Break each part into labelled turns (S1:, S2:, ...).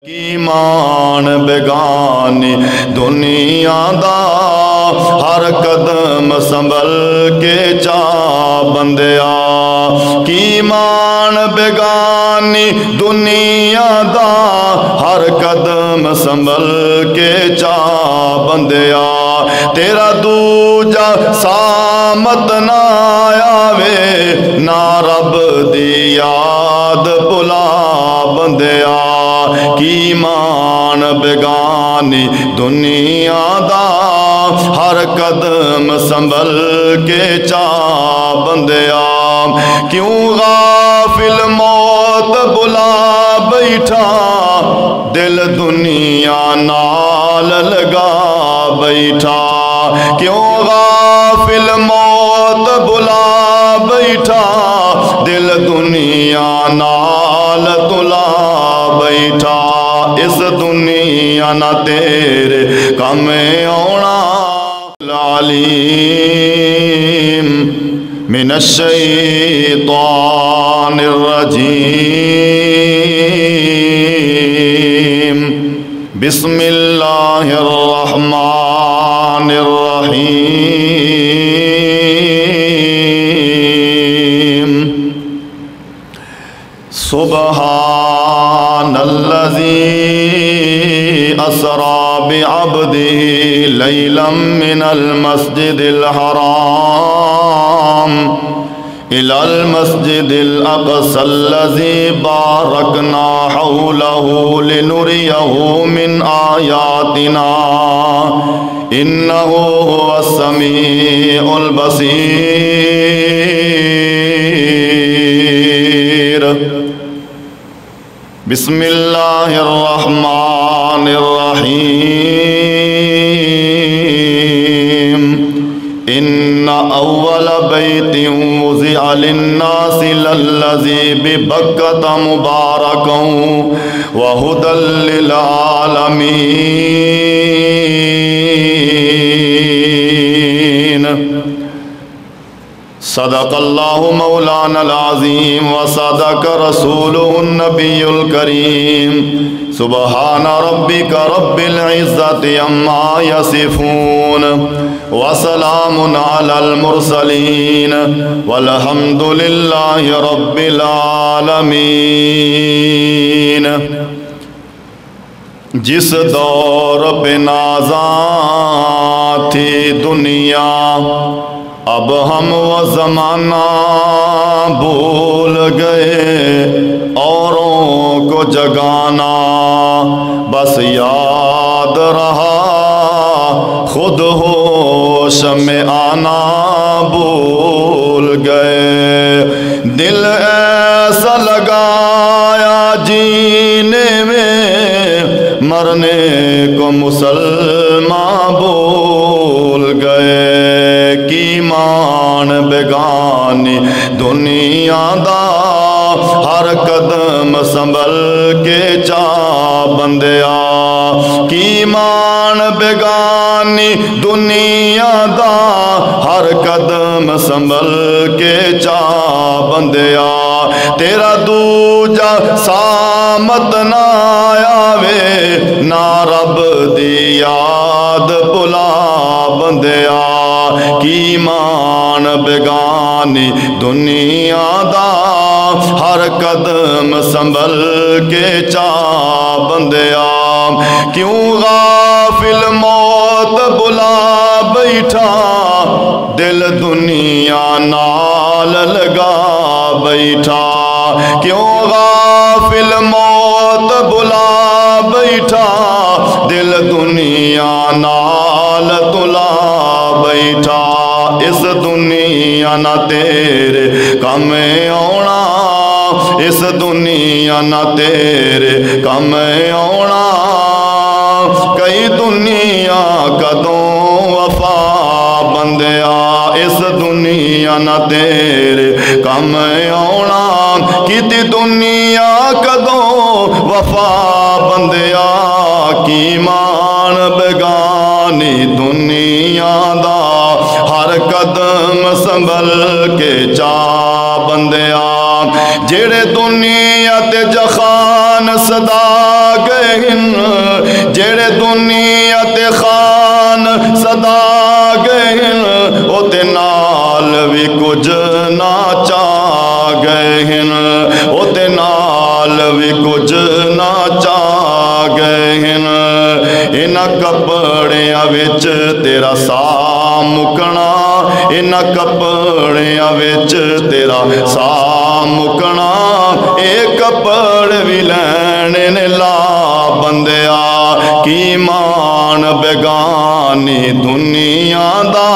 S1: ایمان بیگانی دنیا دا ہر قدم سنبھل کے چا بندیا ایمان بیگانی دنیا دا ہر قدم سنبھل کے چا بندیا تیرا دوجا سامت نہ آوے نہ رب دی یاد بلا بندیا ایمان بیگانی دنیا دا ہر قدم سنبھل کے چا بندیا کیوں غافل موت بلا بیٹھا دل دنیا نال لگا بیٹھا کیوں غافل موت بلا بیٹھا دل دنیا نال تلا بیٹھا اس دنیا نہ تیرے کم آنا العلیم من الشیطان الرجیم بسم اللہ الرحمن الرحیم سبحان الذي أسرى بعبده ليلا من المسجد الحرام إلى المسجد الأقصى الذي باركنا حوله لنريه من آياتنا إنه هو السميع البصير بسم اللہ الرحمن الرحیم ان اول بیت وضع للناس للذی ببکۃ مبارکا وہدی للعالمین صدق اللہ مولانا العظیم وصدق رسولہ النبی الکریم سبحان ربک رب العزت عما یصفون وسلام علی المرسلین والحمد للہ رب العالمین جس دور پہ نازاں تھی دنیا اب ہم وہ زمانہ بھول گئے اوروں کو جگانا بس یاد رہا خود ہوش میں آنا بھول گئے دل ایسا لگایا جینے میں مرنے کو مسلمان بھول گئے ایمان بیگانی دنیا دا ہر قدم سنبھل کے چا بندیا ایمان بیگانی دنیا دا ہر قدم سنبھل کے چا بندیا تیرا دوجا سامت نہ آوے نہ رب دی یاد بلا بندیا ایمان بیگانی دنیا دا ہر قدم سنبھل کے چا بندیا کیوں غافل موت بلا بیٹھا دل دنیا نال لگا بیٹھا کیوں غافل موت بلا بیٹھا دل دنیا نال تلا بیٹھا اس دنیا نہ تیرے کم آنا اس دنیا نہ تیرے کم آنا کئی دنیا کدوں وفا بندیا اس دنیا نہ تیرے کم آنا کیتی دنیا کدوں وفا بندیا ایمان بیگانی دنیا دا ہر قدم سنبھل کے چا بندیا جڑے دنیا تے جخان صدا گئے ہیں جڑے دنیا تے خان صدا گئے ہیں او تے نال بھی کچھ نہ چاہ گئے ہیں او تے نال بھی کچھ نہ چاہ گئے ہیں انہاں کپڑیاں وچ تیرا سا مکنا انہاں کپڑیاں وچ تیرا سا مکنا اے کپڑ بھی لینے نے لا بندیا کی مان بیگانی دنیا دا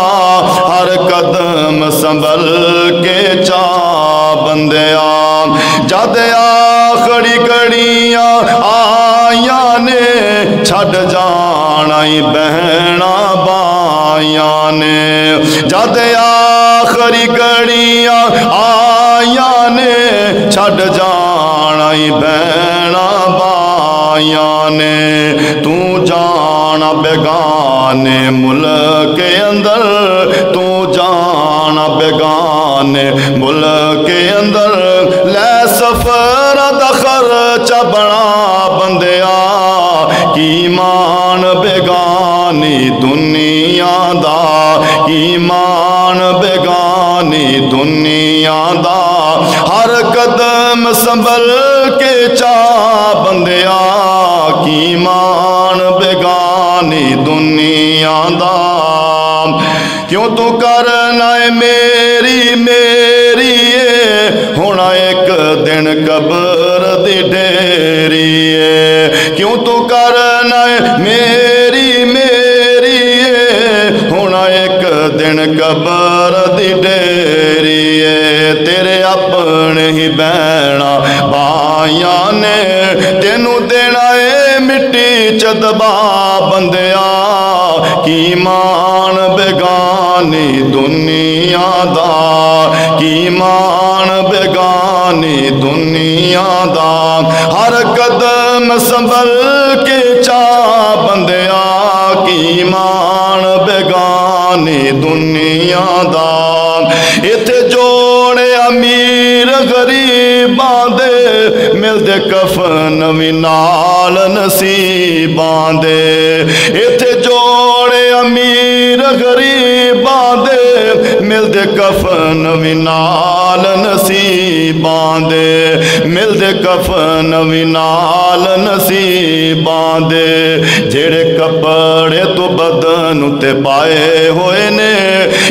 S1: ہر قدم سنبھل کے چا بندیا جد آخری گھڑیاں آیاں نے چھڈ جانائی بہنا بایاں نے جد آخری گھڑیاں آیاں نے چھڈ جانائی بہنا بایاں نے تو جانا بیگانے ملک کے اندر تو جانا بیگانے ملک کے اندر لے سفر دا خرچہ بنا بندیا کی مان بیگانی دنیا دا کی مان بیگانی دنیا دا ہر قدم سنبھل کے چا بندیا کی مان بیگانی دنیا دا کیوں تو کرنا ہے میری میری ہونا ایک دن قبر دی ڈیری کیوں تو کرنا ہے میری میری ہونا ایک دن قبر دی ڈیری تیرے اپنے ہی بہنا بھائیاں نے تینوں دینا ہے مٹی چدبا بندیا کی مان بیگانی دنیا دا کی مان بیگانی دنیا دا ہر قدم سنبھل کے چا بندیا کی مان بیگانی دنیا دا ایتھے جوڑے امیر غریباں دے مل دے کفن وی نال نصیباں دے ایتھے جوڑے امیر غریباں دے مل دے کفن وی نال نصیباں دے مل دے کفن وی نال نصیباں دے جڑے کپڑے تو بدن تے پائے ہوئے نے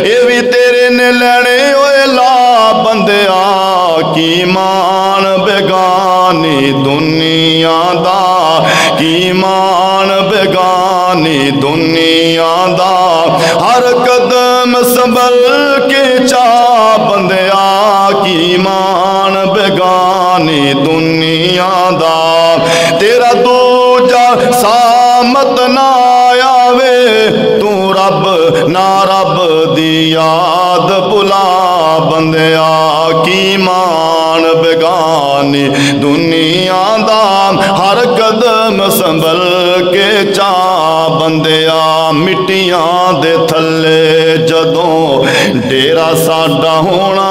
S1: اے وی تیرے نے لینے ہوئے لا بندیا کی مان بیگانی دنیا دا کی مان بیگانی دنیا دا ہر قدم سنبھل کے چا بندیا کی مان بیگانی دنیا دا تیرا دوجا سامت نہ آوے تو رب نہ رب دی یاد بلا بندیا کی مان بیگانی دنیا دا ہر قدم سنبھل کے چا بندیا مٹیاں دے تھلے جدوں ڈیرا ساڈا ہونا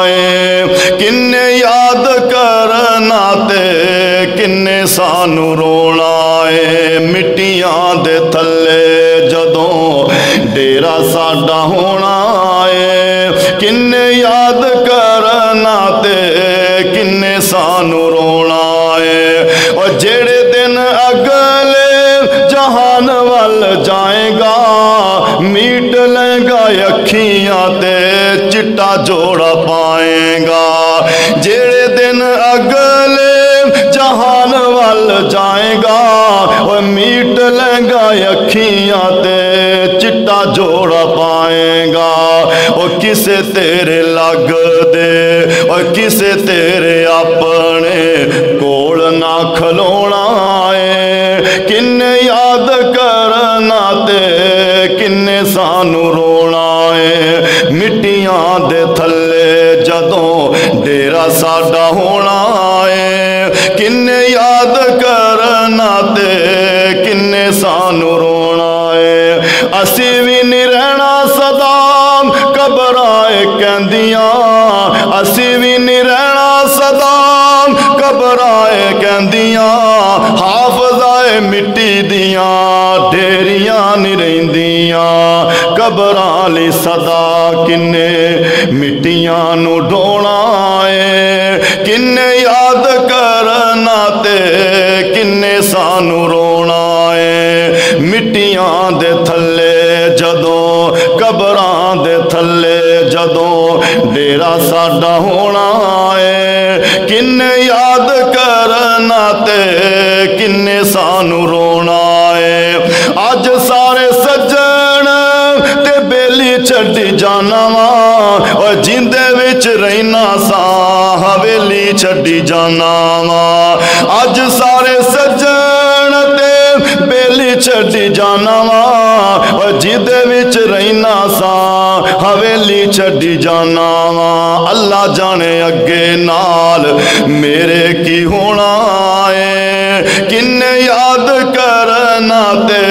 S1: ہے کنے یاد کرنا تے کنے سانو رونا ہے مٹیاں دے تھلے جدوں ڈیرا ساڈا ہونا ہے کنے یاد کرنا تے کنے سانو رونا ہے اور جڑے دن اگلے جہان وال جائے گا میٹ لے گا اکھیاں تے چٹا جوڑا پائے گا جڑے دن اگلے جہان وال جائے گا اور میٹ لے گا اکھیاں تے چٹا جوڑا پائے گا اور کسے تیرے لگ دے اور کسے تیرے اپنے کول نہ کھلونا ہے کن یاد کرنا تے کن سانو رونا ہے مٹیاں دے تھلے جدوں ڈیرا ساڈا ہونا ہے کن یاد کرنا تے کن سانو رونا ہے اسی بھی نہیں رہنا صدا قبرائے کہندیاں اسی بھی نہیں رہنا صدا قبرائے کہندیاں حافظ مٹی دیاں ڈھیریاں نہیں رہندیاں قبراں لی صدا کنے مٹیاں نو ڈھونا ہے کنے یاد کرنا تے کنے سانو رونا ہے مٹیاں دے تھلے جدوں قبراں دے تھلے جدوں ڈیرا ساڈا ہونا ہے کنے یاد کرنا تے کنے سانو رونا ہے اج سارے سجن تے بیلی چھڈی جانا وا اور جیندے وچ رہنا سا حویلی چھڈی جانا وا اج سارے سجن تے بیلی چھڈی جانا وا اور جیندے وچ رہنا سا حویلی چھڈی جانا وا اللہ جانے اگے نال میرے کی ہونا ہے کنے یاد کرنا تے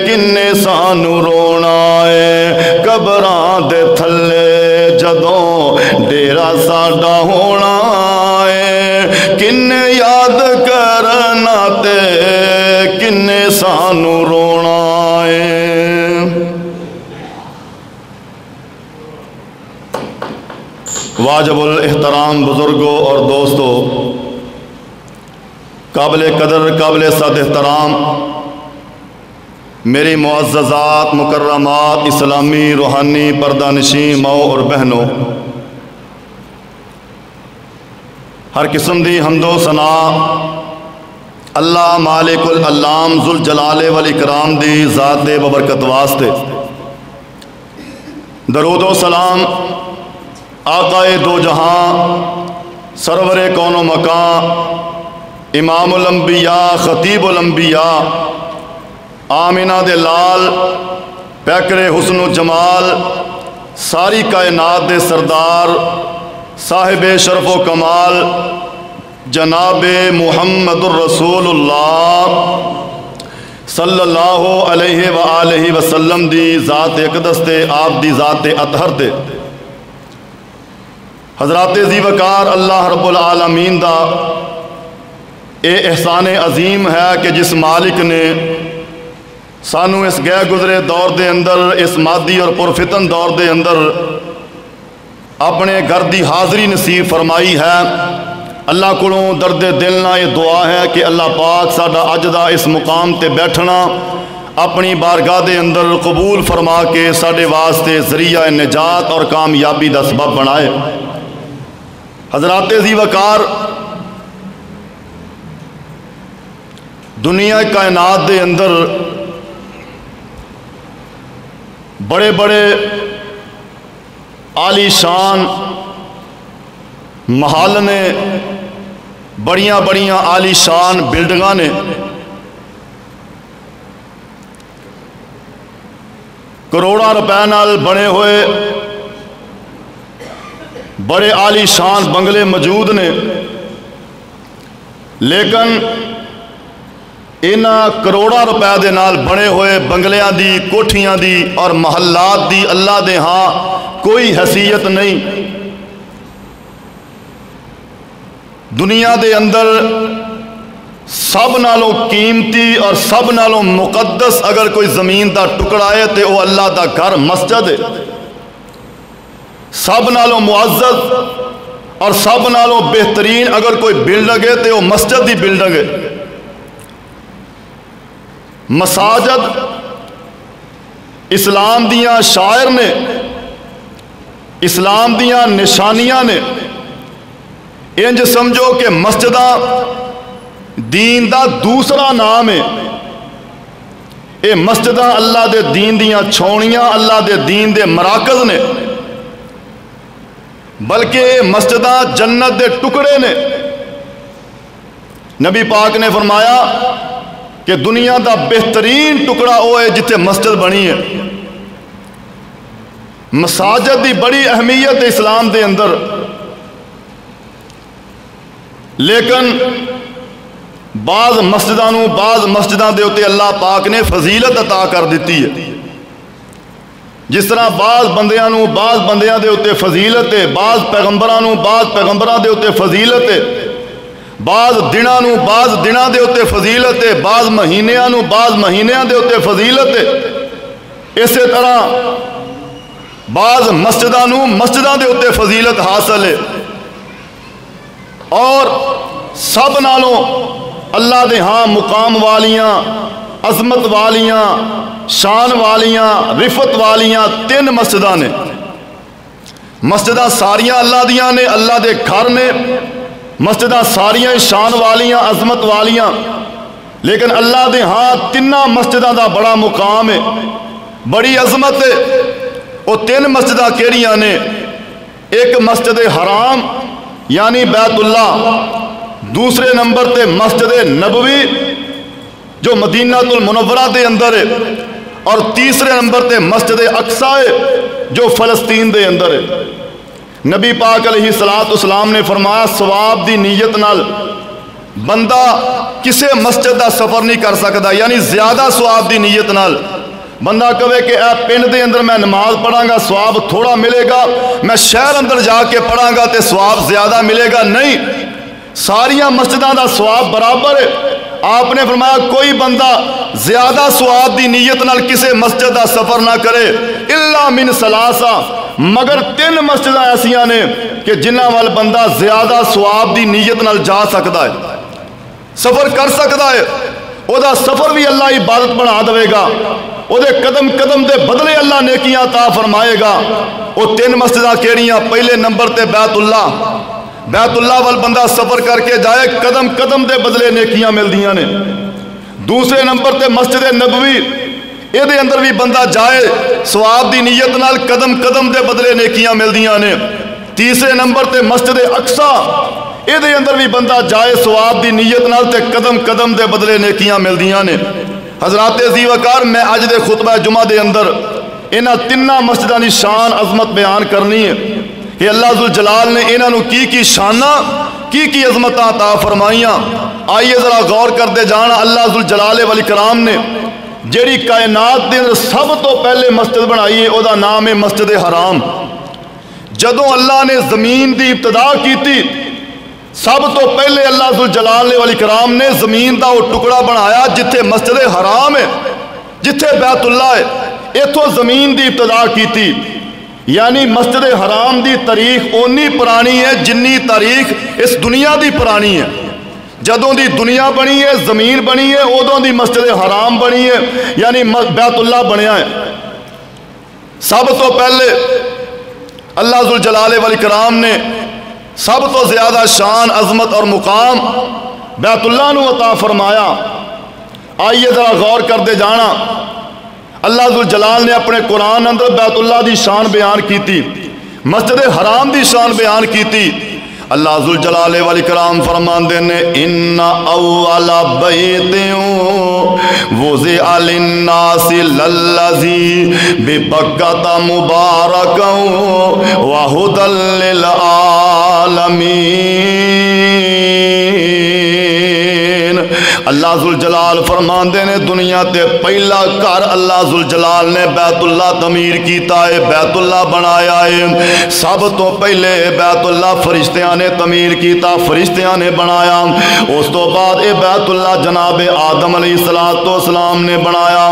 S1: کنے سانو رونا ہے قبراں دے تھلے جدوں ڈیرا ساڈا ہونا ہے کنے یاد کرنا تے کنے سانو رونا ہے واجب الاحترام بزرگوں اور دوستوں قابل قدر قابل صد احترام میری معززات مکرمات اسلامی روحانی پردہ نشین ماؤں اور بہنوں ہر قسم دی حمد و ثنا اللہ مالک العلام ذوالجلال والاکرام دی ذات ببرکت واسطے درود و سلام آقا دو جہاں سرور کون و مکان امام الانبیاء خطیب الانبیاء آمینہ دے لال پیکر حسن و جمال ساری کائنات دے سردار صاحب شرف و کمال جناب محمد الرسول اللہ صلی اللہ علیہ وآلہ وسلم دی ذات اقدس تے آپ دی ذات اطہر تے حضرات ذی وقار اللہ رب العالمین دا اے احسان عظیم ہے کہ جس مالک نے سانو اس گئے گزرے دور دے اندر اس مادی اور پرفتن دور دے اندر اپنے گھر دی حاضری نصیب فرمائی ہے اللہ کولوں درد دل نہ یہ دعا ہے کہ اللہ پاک ساڈا اج دا اس مقام تے بیٹھنا اپنی بارگاہ دے اندر قبول فرما کے ساڈے واسطے ذریعہ نجات اور کامیابی دا سبب بنائے حضرات ذی وقار دنیا کائنات دے اندر بڑے بڑے عالی شان محل نے بڑیاں بڑیاں عالی شان بلڈنگاں نے کروڑاں روپے نال بنے ہوئے بڑے عالی شان بنگلے موجود نے لیکن انہاں کروڑاں روپے دے نال بنے ہوئے بنگلیاں دی کوٹھیاں دی اور محلات دی اللہ دے ہاں کوئی حیثیت نہیں دنیا دے اندر سب نالوں قیمتی اور سب نالوں مقدس اگر کوئی زمین دا ٹکڑا ہے تے وہ اللہ دا گھر مسجد ہے سب نالوں معزز اور سب نالوں بہترین اگر کوئی بلڈنگ ہے تے وہ مسجد دی بلڈنگ ہے مساجد اسلام دیاں شاعر نے اسلام دیاں نشانیاں نے انج سمجھو کہ مسجدہ دین دا دوسرا نام ہے اے مسجدہ اللہ دے دین دیاں چھونیاں اللہ دے دین دے مراکز نے بلکہ اے مسجدہ جنت دے ٹکڑے نے نبی پاک نے فرمایا کہ دنیا دا بہترین ٹکڑا وہ ہے جتے مسجد بنی ہے مساجد دی بڑی اہمیت ہے اسلام دے اندر لیکن بعض مسجداں دے ہوتے اللہ پاک نے فضیلت عطا کر دیتی ہے جس طرح بعض بندیاں دے ہوتے فضیلت ہے بعض پیغمبراں دے ہوتے فضیلت ہے بعض دناں نو بعض دناں دے اتے فضیلت ہے، بعض مہینیاں نو بعض مہینیاں دے اتے فضیلت ہے۔ اسی طرح بعض مسجداں نو مسجداں دے اتے فضیلت حاصل ہے، اور سب نالوں اللہ دے ہاں مقام والیاں، عظمت والیاں، شان والیاں، رفت والیاں 3 مسجداں نے۔ مسجداں ساریاں اللہ دیاں نے، اللہ دے گھر نے، مسجداں ساریاں شان والیاں، عظمت والیاں، لیکن اللہ دے ہاں 3 مسجداں دا بڑا مقام ہے، بڑی عظمت ہے۔ وہ 3 مسجداں کیڑیاں نے؟ ایک مسجد حرام یعنی بیت اللہ، دوسرے نمبر تے مسجد نبوی جو مدینہ المنورہ دے اندر ہے، اور تیسرے نمبر تے مسجد اقصیٰ ہے جو فلسطین دے اندر ہے۔ نبی پاک علیہ السلام نے فرمایا ثواب دی نیت نال بندہ کسے مسجد دا سفر نہیں کر سکتا، یعنی زیادہ ثواب دی نیت نال بندہ کہے کہ اے پنڈ دے اندر میں نماز پڑھاں گا ثواب تھوڑا ملے گا، میں شہر اندر جا کے پڑھاں گا تے ثواب زیادہ ملے گا، نہیں، ساریاں مسجداں دا ثواب برابر ہے۔ آپ نے فرمایا کوئی بندہ زیادہ ثواب دی نیت نال کسے مسجد دا سفر نہ کرے الا من ثلاثہ، مگر 3 مسجداں ایسیاں نے کہ جنہاں وال بندہ زیادہ ثواب دی نیت نال جا سکتا ہے، سفر کر سکتا ہے، او دا سفر بھی اللہ عبادت بنا دے گا، او دے قدم قدم دے بدلے اللہ نیکیاں عطا فرمائے گا۔ وہ 3 مسجداں کیڑیاں؟ پہلے نمبر تے بیت اللہ، بیت اللہ وال بندہ سفر کر کے جائے قدم قدم دے بدلے نیکیاں ملدیاں نے۔ دوسرے نمبر تے مسجد نبوی، اے دے اندر بھی بندہ جائے ثواب دی نیت نال قدم قدم دے بدلے نیکیاں ملدیاں نے۔ تیسرے نمبر تے مسجد اقصیٰ، اے دے اندر بھی بندہ جائے ثواب دی نیت نال تے قدم قدم دے بدلے نیکیاں ملدیاں نے۔ حضرات عزیز وقار، میں اج دے خطبہ جمعہ دے اندر انہاں 3 مسجداں دی شان عظمت بیان کرنی ہے کہ اللہ ذوالجلال نے انہاں نو کی شاناں کی عظمتاں عطا فرمائیاں۔ آئیے ذرا غور کرتے جانا، اللہ ذوالجلال والاکرام نے جیڑی کائنات دے اندر سب تو پہلے مسجد بنائی ہے، او دا نام ہے مسجد حرام۔ جدوں اللہ نے زمین دی ابتدا کیتی، سب تو پہلے اللہ ذوالجلال والاکرام نے زمین دا وہ ٹکڑا بنایا جتھے مسجد حرام ہے، جتھے بیت اللہ ہے، ایتھوں زمین دی ابتدا کیتی۔ یعنی مسجد حرام دی تاریخ اونی پرانی ہے جنی تاریخ اس دنیا دی پرانی ہے۔ جدوں دی دنیا بنی ہے، زمین بنی ہے، ادوں دی مسجد حرام بنی ہے، یعنی بیت اللہ بنیا ہے۔ سب تو پہلے اللہ ذوالجلال والاکرام نے سب تو زیادہ شان، عظمت اور مقام بیت اللہ نو عطا فرمایا۔ آئیے ذرا غور کرتے جانا، اللہ ذوالجلال نے اپنے قرآن اندر بیت اللہ دی شان بیان کیتی، مسجد حرام دی شان بیان کیتی۔ اللہ ذوالجلال والاکرام فرماندے نے ان اول بیت وضع للناس للذی ببکۃ مبارکا وہدی للعالمین۔ اللہ ذوالجلال فرماندے نے دنیا تے پہلا گھر اللہ ذوالجلال نے بیت اللہ تعمیر کیتا ہے، بیت اللہ بنایا ہے۔ سب تو پہلے بیت اللہ فرشتیاں نے تعمیر کیتا، فرشتیاں نے بنایا۔ اس تو بعد اے بیت اللہ جناب آدم علیہ السلام نے بنایا۔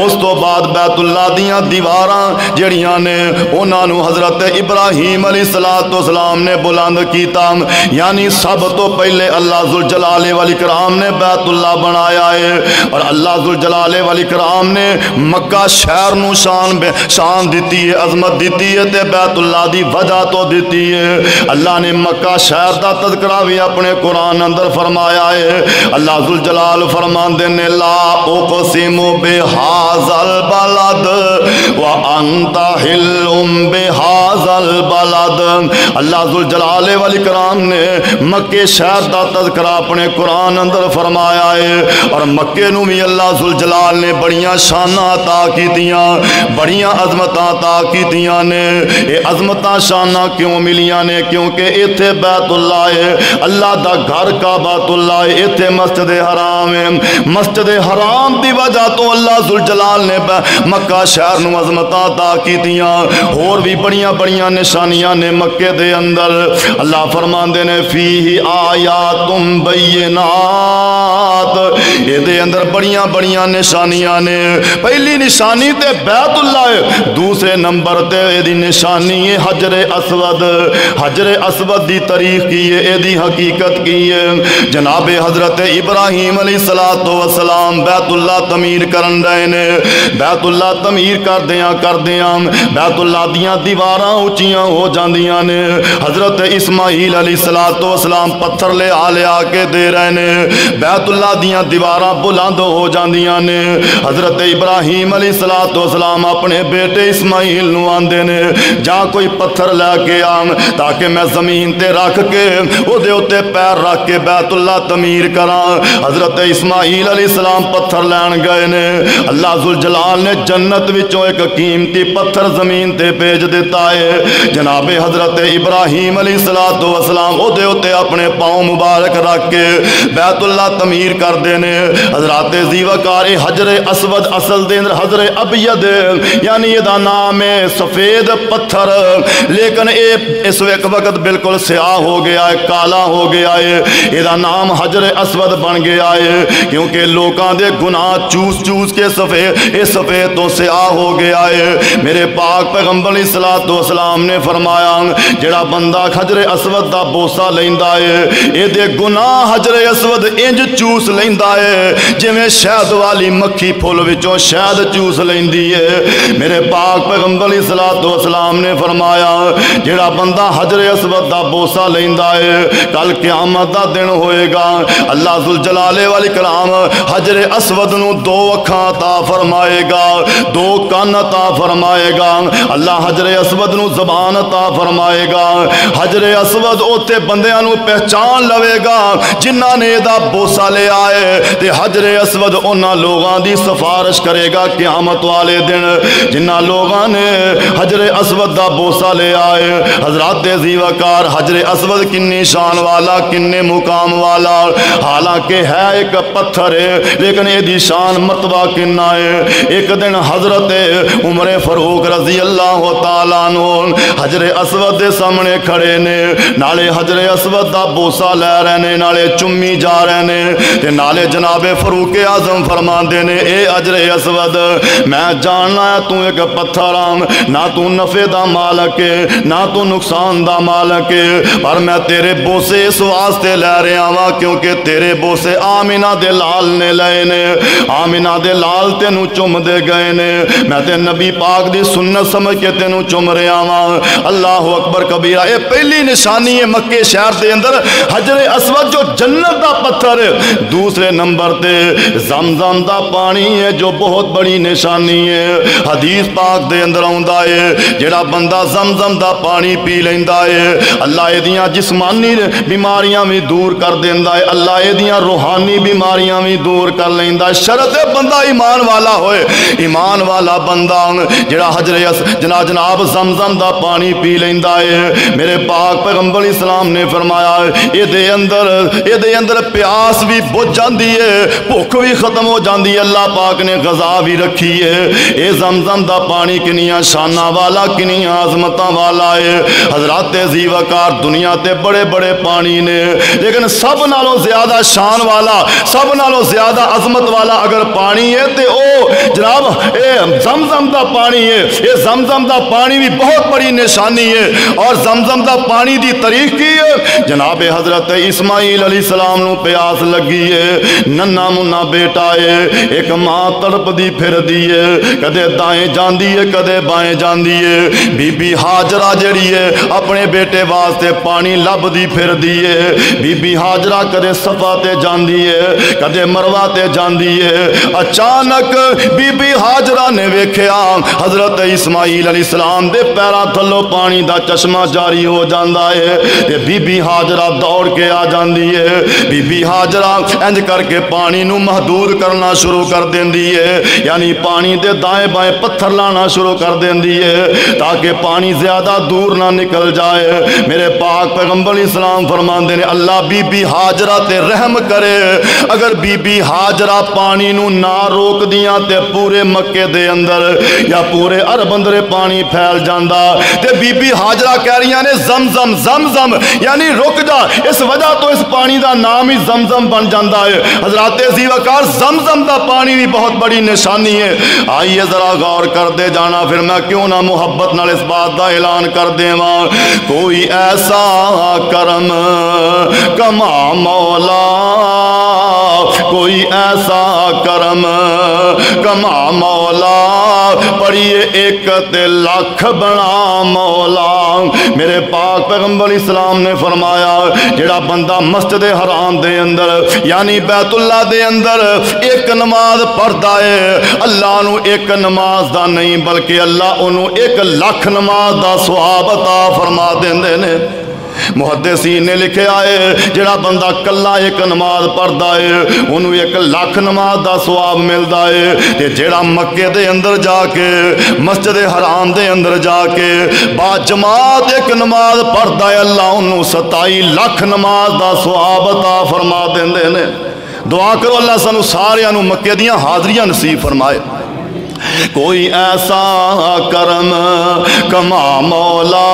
S1: اس تو بعد بیت اللہ دیاں دیواراں جڑیاں نے انہاں نو حضرت ابراہیم علیہ السلام نے بلند کیتا۔ یعنی سب تو پہلے اللہ ذوالجلال والاکرام نے بیت اللہ بنایا ہے، اور اللہ ذوالجلال والاکرام نے مکہ شہر نو شان دیتی ہے، عظمت دیتی ہے، تے بیت اللہ دی وجہ تو دیتی ہے۔ اللہ نے مکہ شہر دا تذکرہ بھی اپنے قرآن اندر فرمایا ہے۔ اللہ ذوالجلال فرماندے نے لا اقسم بہذا البلد وانت حل بہذا البلد۔ اللہ ذوالجلال والاکرام نے مکہ شہر دا تذکرہ اپنے قرآن اندر فرمایا فرمایا ہے اور مکے نو بھی اللہ ذوالجلال نے بڑیاں شاناں عطا کیتیاں بڑیاں عظمتاں عطا کیتیاں نے یہ عظمتاں شاناں کیوں ملیاں نے کیونکہ ایتھے بیت اللہ ہے اللہ دا گھر کعبۃ اللہ ہے ایتھے مسجد حرام ہے مسجد حرام دی وجہ تو اللہ ذوالجلال نے مکہ شہر نو عظمتاں عطا کیتیاں اور بھی بڑیاں بڑیاں نشانیاں نے مکے دے اندر اللہ فرماندے نے فیہ آیات بینات یہ دے اندر بڑیاں بڑیاں نشانیاں نے پہلی نشانی تے بیت اللہ ہے دوسرے نمبر تے یہ دی نشانی ہے حجر اسود حجر اسود دی تاریخ کی ہے یہ دی حقیقت کی ہے جناب حضرت ابراہیم علیہ السلام بیت اللہ تعمیر کرن رہے نے بیت اللہ تعمیر کردیاں بیت اللہ دیاں دیواراں اونچیاں ہو جاندیاں نے حضرت اسماعیل علیہ السلام پتھر لے آ کے دے رہے نے بیت اللہ دیاں دیواراں بلند ہو جاندیاں نے حضرت ابراہیم علیہ السلام اپنے بیٹے اسماعیل نو آندے نے جا کوئی پتھر لے کے آن تاکہ میں زمین تے رکھ کے او دے اوتے پیر رکھ کے بیت اللہ تعمیر کراں حضرت اسماعیل علیہ السلام پتھر لین گئے نے اللہ ذوالجلال نے جنت وچوں ایک قیمتی پتھر زمین تے بھیج دیتا ہے جناب حضرت ابراہیم علیہ السلام او دے اوتے اپنے پاؤں مبارک رکھ کے بیت اللہ تعمیر کر دینے حضرات زیوکار حجر اسود اصل دے اندر حجر ابید یعنی یہ دا نام ہے سفید پتھر لیکن اس وقت بالکل سیاہ ہو گیا ہے کالا ہو گیا ہے یہ دا نام حجر اسود بن گیا ہے کیونکہ لوکاں دے گناہ چوس چوس کے سفید تو سیاہ ہو گیا ہے میرے پاک پیغمبر علیہ السلام نے فرمایا جڑا بندہ حجر اسود دا بوسہ لیندا ہے اے دے گناہ حجر اسود انج چوس لیندا ہے جویں شہد والی مکھی پھول وچوں شہد چوس لیندی ہے میرے پاک پیغمبر علیہ السلام نے فرمایا جڑا بندہ حجر اسود دا بوسہ لیندا ہے کل قیامت دا دن ہوئے گا اللہ ذوالجلال والاکرام حجر اسود نو دو اکھاں عطا فرمائے گا دو کان عطا فرمائے گا اللہ حجر اسود نو زبان عطا فرمائے گا حجر اسود اوتے بندیاں نو پہچان لوے گا جنہاں نے دا بوسہ لے آئے تے حجر اسود انہاں لوگاں دی سفارش کرے گا قیامت والے دن جنہاں لوگاں نے حجر اسود دا بوسہ لے آئے حضرات زیوکار حجر اسود کنی شان والا کنے مقام والا حالانکہ ہے ایک پتھر ہے لیکن یہ دی شان مرتبہ کنا ہے ایک دن حضرت عمر فاروق رضی اللہ تعالیٰ عنہ حجر اسود دے سامنے کھڑے نے نالے حجر اسود دا بوسہ لے رہے نے نالے چمی جا رہے نے تے نالے جناب فاروق اعظم فرماندے نے اے حجر اسود میں جاننا ہے تو ایک پتھر نہ تو نفع دا مالک ہے نہ تو نقصان دا مالک ہے پر میں تیرے بوسے اس واسطے لے رہا ہوں کیونکہ تیرے بوسے آمینہ دے لال نے لائے نے آمینہ دے لال تینوں چم دے گئے نے میں تے نبی پاک دی سنت سمجھ کے تینوں چم رہا ہوں اللہ اکبر کبیرہ یہ پہلی نشانی ہے مکے شہر دے اندر حجر اسود جو جنت دا پتھر ہے دوسرے نمبر تے زمزم دا پانی ہے جو بہت بڑی نشانی ہے حدیث پاک دے اندر آندا ہے جڑا بندہ زمزم دا پانی پی لیندا ہے اللہ ایدیاں جسمانی بیماریاں بھی دور کر دیندا ہے اللہ ایدیاں روحانی بیماریاں بھی دور کر لیندا ہے شرط ہے بندہ ایمان والا ہوئے ایمان والا بندہ جڑا حجر جناب زمزم دا پانی پی لیندا ہے میرے پاک پیغمبر اسلام نے فرمایا اے دے اندر پیاس بھی بجھ جاندی ہے بھوک بھی ختم ہو جاندی ہے اللہ پاک نے غذا بھی رکھی ہے اے زمزم دا پانی کنیاں شاناں والا کنیاں عظمتاں والا ہے حضرات زیوکار دنیا تے بڑے بڑے پانی نے لیکن سب نالوں زیادہ شان والا سب نالوں زیادہ عظمت والا اگر پانی ہے تے او جناب اے زمزم دا پانی ہے اے زمزم دا پانی بھی بہت بڑی نشانی ہے اور زمزم دا پانی دی تاریخ کی ہے جناب حضرت اسماعیل علیہ السلام نو پیاس لگی ہے ننا منا بیٹا ہے ایک ماں تڑپ دی پھر دی ہے کدے دائیں جاندی ہے کدے بائیں جاندی ہے بی بی ہاجرہ جڑی ہے اپنے بیٹے واسطے پانی لب دی پھر دی ہے بی بی ہاجرہ کدے صفا تے جاندی ہے کدے مروہ تے جاندی ہے اچانک بی بی ہاجرہ نے ویکھیا حضرت اسماعیل علیہ السلام دے پیراں تھلوں پانی دا چشمہ جاری ہو جاندا ہے تے بی بی ہاجرہ دوڑ کے آ جاندی ہے بی بی ہاجرہ انج کر کے پانی نو محدود کرنا شروع کر دیندی ہے، یعنی پانی دے دائیں بائیں پتھر لانا شروع کر دیندی ہے تاکہ پانی زیادہ دور نہ نکل جائے۔ میرے پاک پیغمبر اسلام فرماندے نے اللہ بی بی ہاجرہ تے رحم کرے، اگر بی بی ہاجرہ پانی نو نہ روک دیاں تے پورے مکے دے اندر یا پورے عرب اندر پانی پھیل جاندا۔ تے بی بی ہاجرہ کہہ رہی نے زمزم زمزم، یعنی رک جا، اس وجہ تو اس پانی دا نام ہی زمزم بن جاندا ہے۔ حضرات عزیز وقار زمزم دا پانی بھی بہت بڑی نشانی ہے۔ آئیے ذرا غور کر دے جانا، پھر میں کیوں نہ محبت نال اس بات دا اعلان کر دیواں، کوئی ایسا کرم کما مولا، کوئی ایسا کرم کما مولا، پڑھیے ایک تے لاکھ بنا مولا۔ میرے پاک پیغمبر اسلام نے فرمایا جڑا بندہ مسجد حرام دے اندر یعنی بیت اللہ دے اندر ایک نماز پڑھدا ہے، اللہ نو ایک نماز دا نہیں بلکہ اللہ انہوں 1,00,000 نماز دا ثواب عطا فرما دیندے نے۔ محدثین نے لکھیا ہے جڑا بندہ کلا ایک نماز پڑھدا ہے انہوں 1,00,000 نماز دا ثواب ملدا ہے، تے جڑا مکے دے اندر جا کے مسجد حرام دے اندر جا کے با جماعت ایک نماز پڑھدا ہے اللہ انہوں 27,00,000 نماز دا ثواب عطا فرما دیندے نے۔ دعا کرو اللہ سانو سارے نو مکے دیاں حاضریاں نصیب فرمائے۔ کوئی ایسا کرم کما مولا،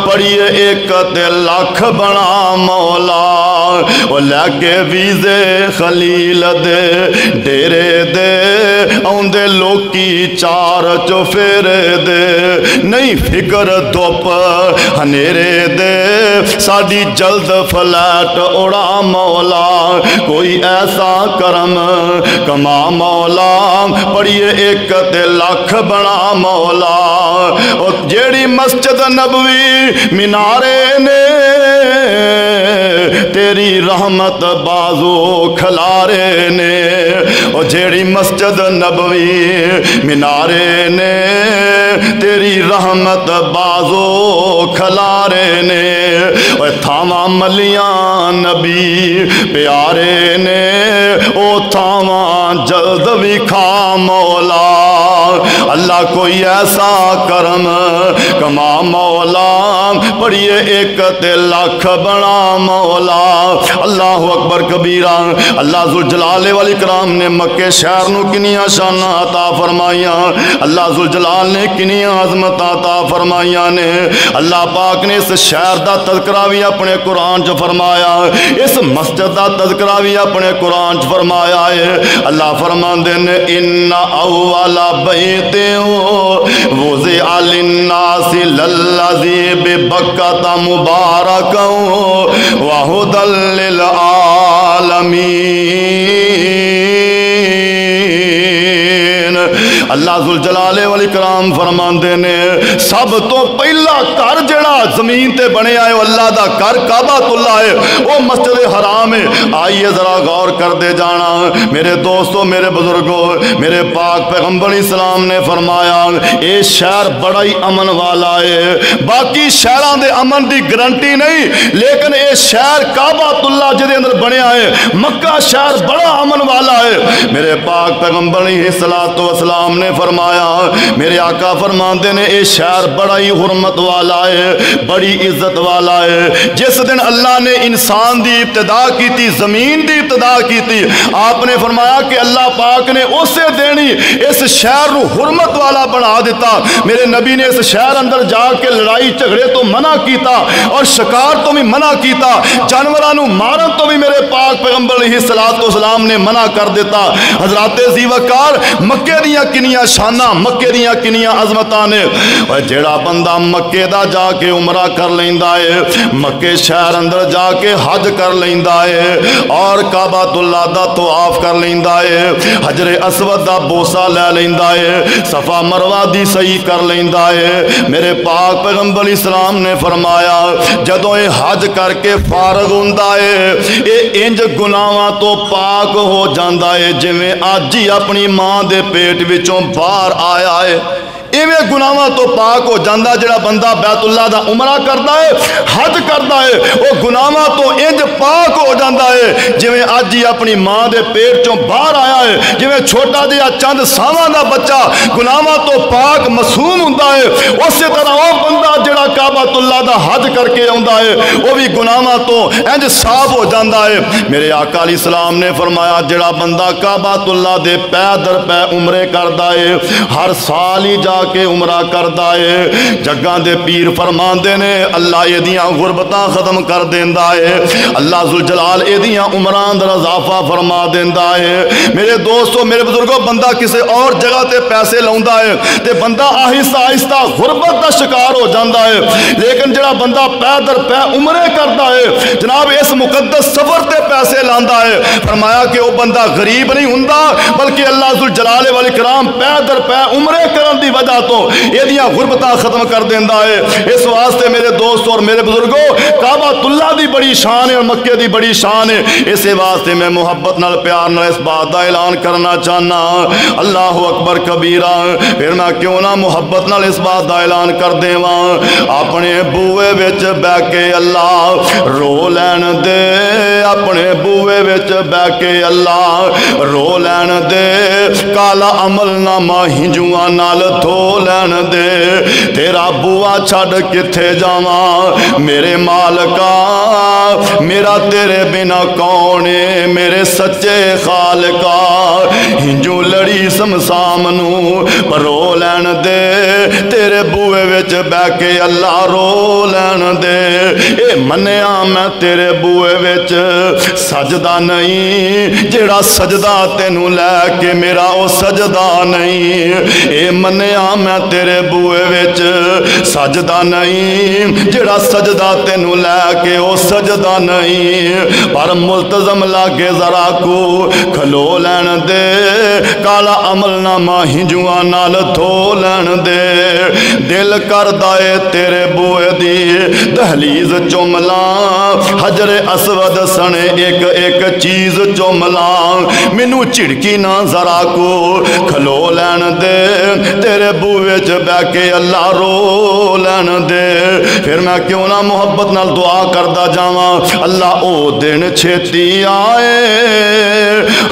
S1: پڑھیے ایک تے لاکھ بنا مولا، وہ لگے ویزے خلیل دے ڈیرے دے آندے لوکی چار چوفیرے دے، نہیں فکر دھوپ ہنیرے دے ساڈی جلد فلیٹ اڑا مولا، کوئی ایسا کرم کما مولا، پڑھیے ایک تے لاکھ بنا مولا۔ اور جیڑی مسجد نبوی مینارے نے تیری رحمت بازو کھلارے نے، اور جیڑی مسجد نبوی مینارے نے تیری رحمت بازو کھلارے نے، اور تھاواں ملیاں نبی پیارے نے، او تھاواں جلد وکھا مولا۔ اللہ کوئی ایسا کرم کما مولا، پڑھیے ایک تے لاکھ بنا مولا۔ اللہ اکبر کبیرہ۔ اللہ ذوالجلال والاکرام نے مکے شہر نو کنیاں شاناں عطا فرمائیاں، اللہ ذوالجلال نے کنیاں عظمت عطا فرمائیاں نے۔ اللہ پاک نے اس شہر دا تذکرہ بھی اپنے قرآن چ فرمایا، اس مسجد دا تذکرہ بھی اپنے قرآن چ فرمایا ہے۔ اللہ فرماندے نے ان اول بیت وضع للناس للذی ببکۃ مبارکا وہدی للعالمین۔ اللہ ذوالجلال والاکرام فرماندے نے سب تو پہلا گھر جڑا زمین تے بنیا ہے اللہ دا گھر کعبۃ اللہ ہے، وہ مسجد حرام ہے۔ آئیے ذرا غور کر دے جانا میرے دوستو، میرے بزرگوں، میرے پاک پیغمبر اسلام نے فرمایا اے شہر بڑا ہی امن والا ہے، باقی شہراں دے امن دی گارنٹی نہیں، لیکن اے شہر کعبۃ اللہ جدے اندر بنیا ہے، مکہ شہر بڑا امن والا ہے۔ میرے پاک پیغمبر علیہ الصلوۃ والسلام نے فرمایا، میرے آقا فرماندے نے اے شہر بڑا ہی حرمت والا ہے، بڑی عزت والا ہے۔ جس دن اللہ نے انسان دی ابتدا کی تھی، زمین دی ابتدا کی تھی، آپ نے فرمایا کہ اللہ پاک نے اسے دینی اس شہر رو حرمت والا بنا دیتا۔ میرے نبی نے اس شہر اندر جا کے لڑائی جھگڑے تو منع کیتا اور شکار تو بھی منع کیتا، جانورانو مارن تو بھی میرے پاک پیغمبر علیہ الصلوۃ والسلام نے منع کر دیتا۔ حضرات ذی وقار، مکے دیاں کنیاں شاناں، مکے دیاں کنیاں عظمتاں نے۔ اور جیڑا بندہ مکے دا جا کے عمرہ کر لیندا ہے، مکے شہر اندر جا کے حج کر لیندا ہے اور کعبۃ اللہ دا طواف کر لیندا ہے، حجر اسود دا بوسہ لے لیندا ہے، صفا مروہ دی سعی کر لیندا ہے، میرے پاک پیغمبر اسلام نے فرمایا جدوں اے حج کر کے فارغ ہوندا ہے، اے انج گناہاں تو پاک ہو جاندا ہے جویں اج ہی اپنی ماں دے پیٹ وچوں باہر آیا ہے۔ ایویں گناہاں تو پاک ہو جاندہ جڑا بندہ بیت اللہ دا عمرہ کردا ہے حج کردا ہے وہ گناہاں تو انج پاک ہو جاندہ ہے جویں اج ہی اپنی ماں دے پیٹ چوں باہر آیا ہے جویں چھوٹا جہا چند ساواں دا بچہ گناہاں تو پاک معصوم ہوندا ہے اسی طرح وہ بندہ جڑا کعبۃ اللہ دا حج کر کے آوندا ہے وہ بھی گناہاں تو انج صاف ہو جاندہ ہے میرے آقا علیہ السلام نے فرمایا جڑا بندہ کعبۃ اللہ دے پے در پے عمرے کردا ہے ہر سال ہی جا کے عمرہ کردا ہے جگاں دے پیر فرماندے نے اللہ ایدیاں غربتاں ختم کر دیندا ہے اللہ ذوالجلال ایدیاں عمراں اندر اضافہ فرما دیندا ہے میرے دوستو میرے بزرگوں بندہ کسی اور جگہ تے پیسے لاؤندا ہے تے بندہ آہستہ آہستہ غربت دا شکار ہو جاندا ہے لیکن جڑا بندہ پے در پے عمرے کردا ہے جناب اس مقدس سفر تے پیسے لاندا ہے فرمایا کہ وہ بندہ غریب نہیں ہوندا بلکہ اللہ ذوالجلال والاکرام پے در پے عمرے کرن دی وجہ تو ایدیاں غربتاں ختم کر دیندا ہے اس واسطے میرے دوست اور میرے بزرگوں کعبۃ اللہ دی بڑی شان ہے اور مکے دی بڑی شان ہے اسی واسطے میں محبت نال پیار نال اس بات دا اعلان کرنا چاہنا اللہ اکبر کبیرہ پھر میں کیوں نہ محبت نال اس بات دا اعلان کر دیواں اپنے بوئے وچ بہ کے اللہ رو لین دے اپنے بوئے وچ بہ کے اللہ رو لین دے کالا عمل نامہ ہنجواں نال دھو لین دے تیرا بوا چھڈ کتھے جاواں میرے مالکا میرا تیرے بنا کون ہے میرے سچے خالقا ہنجو لڑی سمسام نو رو لین دے تیرے بوئے وچ بہ کے اللہ رو لین دے اے منیا میں تیرے بوئے وچ سجدہ نہیں جڑا سجدہ تینوں لے کے میرا او سجدہ نہیں اے منیا میں تیرے بوئے وچ سجدہ نہیں جڑا سجدہ تینوں لے کے او سجدہ نہیں پر ملتزم لاگے ذرا کو کھلو لین دے کالا عمل نامہ ہنجواں نال دھو لین دے دل کردا اے تیرے بوئے دی دہلیز چملاں حجر اسود سنے ایک ایک چیز چملاں مینوں جھڑکی نہ ذرا کو کھلو لین دے تیرے بوئے چ بہ کے اللہ رو لین دے پھر میں کیوں نہ محبت نال دعا کردا جاواں اللہ او دن چھتی آئے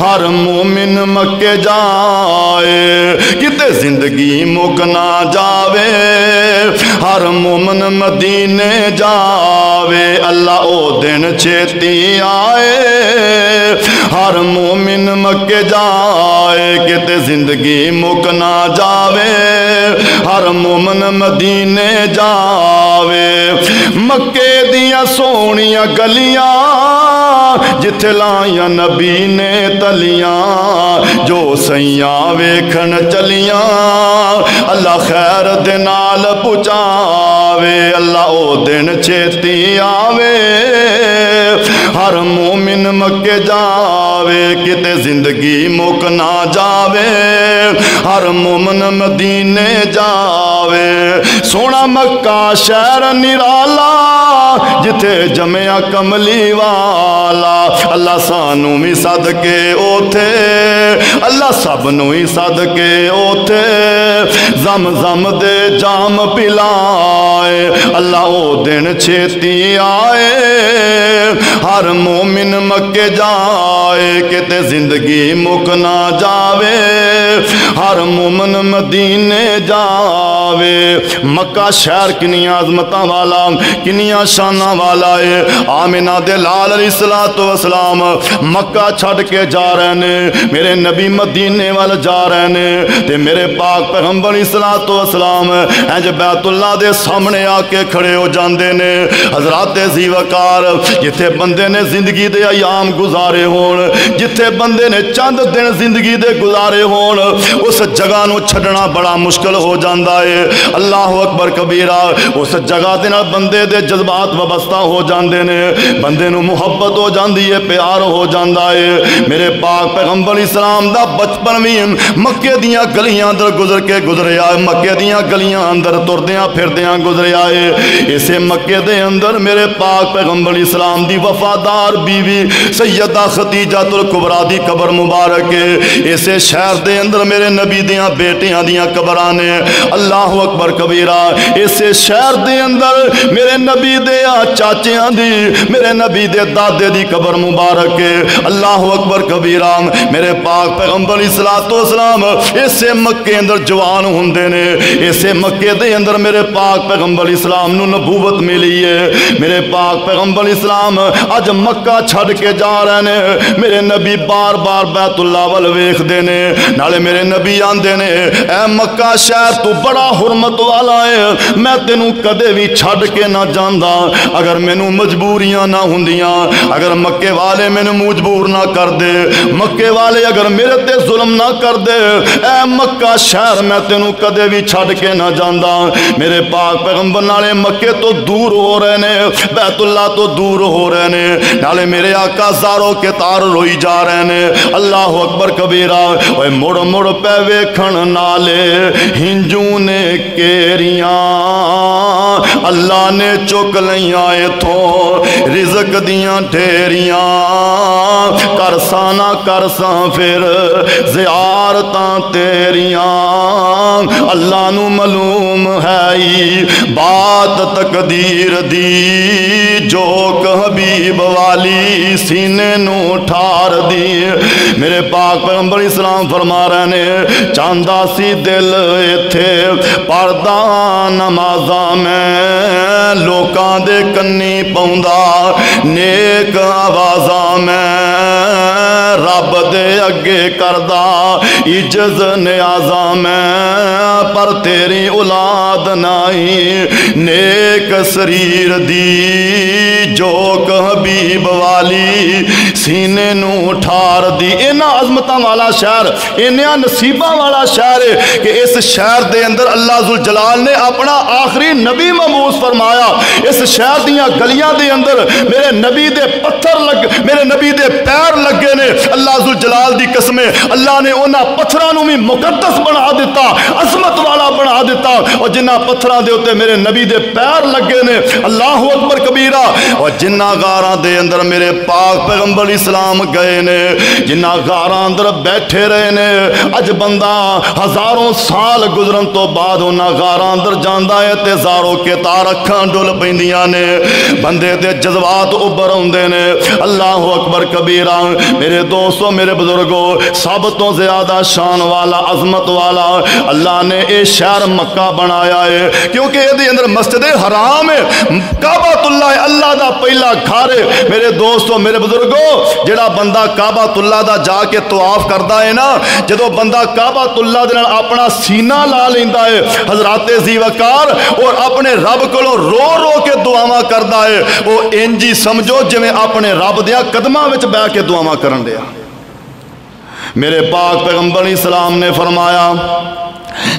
S1: ہر مومن مکے جائے کتے زندگی مک نہ جاوے ہر مومن مدینے جاوے اللہ او دن چھتی آئے ہر مومن مکے جائے کتے زندگی مک نہ جاوے ہر مومن مدینے جاوے مکے دیاں سونیاں گلیاں جتھے لائیاں نبی نے تلیاں جو سیاں ویکھن چلیاں اللہ خیر دے نال پہنچاوے اللہ او دن چھتی آوے ہر مومن مکے جاوے کتے زندگی مک نہ جاوے ہر مومن مدینے جاوے سونا مکہ شہر نرالا جتھے جمعہ کملی والا اللہ سانو بھی صدقے اوتھے اللہ سب نو ہی صدقے اوتھے زم زم دے جام پلائے اللہ او دن چھتی آئے ہر مومن مکے جائے کتے زندگی مک نہ جاوے ہر مومن مدینے جاوے مکہ شہر کنیاں عظمتاں والا کنیاں شاناں والا ہے آمنہ دے لال علیہ السلام مکہ چھڑ کے جا رہے نے میرے نبی مدینے وال جا رہے نے تے میرے پاک پیغمبر علیہ السلام انج بیت اللہ دے سامنے آ کے کھڑے ہو جاندے نے حضرات ذی وقار جتھے بندے نے زندگی دے ایام گزارے ہون جتھے بندے نے چند دن زندگی دے گزارے ہون اس جگہ نو چھڈنا بڑا مشکل ہو جاندا ہے اللہ اکبر کبیرہ اس جگہ دے نال بندے دے جذبات وابستہ ہو جاندے نے بندے نو محبت ہو جاندی ہے پیار ہو جاندا ہے میرے پاک پیغمبر اسلام دا بچپن بھی مکے دیاں گلیاں اندر گزر کے گزریا ہے مکے دیاں گلیاں اندر تردیاں پھردیاں گزریا ہے اسے مکے دے اندر میرے پاک پیغمبر اسلام دی وفادار بیوی سیدہ خدیجہ الکبریٰ دی قبر مبارک ہے اسے شہر دے اندر میرے نبی دیاں بیٹیاں دیاں قبران نے اللہ اکبر کبیرہ اسے شہر دے اندر میرے نبی دے چاچیاں دی میرے نبی دے دادے دی قبر مبارک ہے اللہ اکبر کبیرہ میرے پاک پیغمبر اسلام اسے مکے اندر جوان ہوندے نے اسے مکے دے اندر میرے پاک پیغمبر اسلام نو نبوت ملی ہے میرے پاک پیغمبر اسلام اج مکہ چھڑ کے جا رہے نے میرے نبی بار بار بیت اللہ ول ویکھدے نے نالے میرے نبی آندے نے اے مکہ شہر تو بڑا حرمت والا ہے میں تینوں کدے بھی چھڑ کے نہ جاندا اگر مینوں مجبوریاں نہ ہوندیاں اگر مکے والے مینوں مجبور نہ کر دے مکے والے اگر میرے تے ظلم نہ کر دے اے مکہ شہر میں تینوں کدے بھی چھڑ کے نہ جاندا میرے پاک پیغمبر نالے مکے تو دور ہو رہے نے بیت اللہ تو دور ہو رہے نے نالے میرے آقا زاروں کے تار روئی جا رہے نے اللہ اکبر کبیرہ اوے مڑ مڑ پہ ویکھن نالے ہنجوں نے کیریاں اللہ نے چک لیاں ایتھوں رزق دیاں ڈھیریاں کرساں نہ کرساں پھر زیارتاں تیریاں اللہ نو معلوم ہے بات تقدیر دی جو حبیب والی سینے نو ٹھار دی میرے پاک پیغمبر اسلام فرما رہے نے چاندہ سی دل ایتھے پردہ نمازاں میں لوکاں دے کنی پوندا نیک آوازاں میں رب دے اگے کردہ عجز نیازاں میں پر تیری اولاد نائی نیک سریر دی جوک حبیب والی سینے نو ٹھار دی اینا عظمتاں والا شہر اینا نصیبہ والا شہر ہے کہ اس شہر دے اندر اللہ ذوالجلال نے اپنا آخری نبی مبعوث فرمایا اس شہر دیاں گلیاں دے اندر میرے نبی دے پتھر میرے نبی دے پیر لگے نے اللہ ذوالجلال دی قسمیں اللہ نے انہاں پتھرانوں بھی مقدس بنا دیتا عظمت والا بنا دیتا اور جنہ پتھراں دے ہوتے میرے نبی دے پیر لگے نے اللہ اکبر کبیرہ اور جنہ غاراں دے اندر میرے پاک پیغمبر اسلام گئے نے جنہ غاراں اندر بیٹھے رہے نے اج بندہ ہزاروں سال گزرن تو بعد انہاں غاراں اندر جاندا ہے تے زاروں کے تار اکھاں ڈل پیندیاں نے بندے دے جذبات ابھر اوندے نے اللہ اکبر کبیرہ میرے دوستوں میرے بزرگوں سب تو زیادہ شان والا عظمت والا اللہ نے اے شہر مکہ بنایا ہے کیونکہ یہ دے اندر مسجد حرام ہے کعبۃ اللہ اللہ دا پہلا گھر ہے میرے دوستوں میرے بزرگوں جڑا بندہ کعبۃ اللہ دا جا کے طواف کردا ہے نا جدوں بندہ کعبۃ اللہ دے نال اپنا سینہ لا لیندا ہے حضرات ذی وقار اور اپنے رب کولوں رو رو کے دعاواں کردا ہے وہ انجی سمجھو جویں اپنے رب دیاں قدماں وچ بیٹھ کے دعاواں کرن دیا میرے پاک پیغمبر اسلام نے فرمایا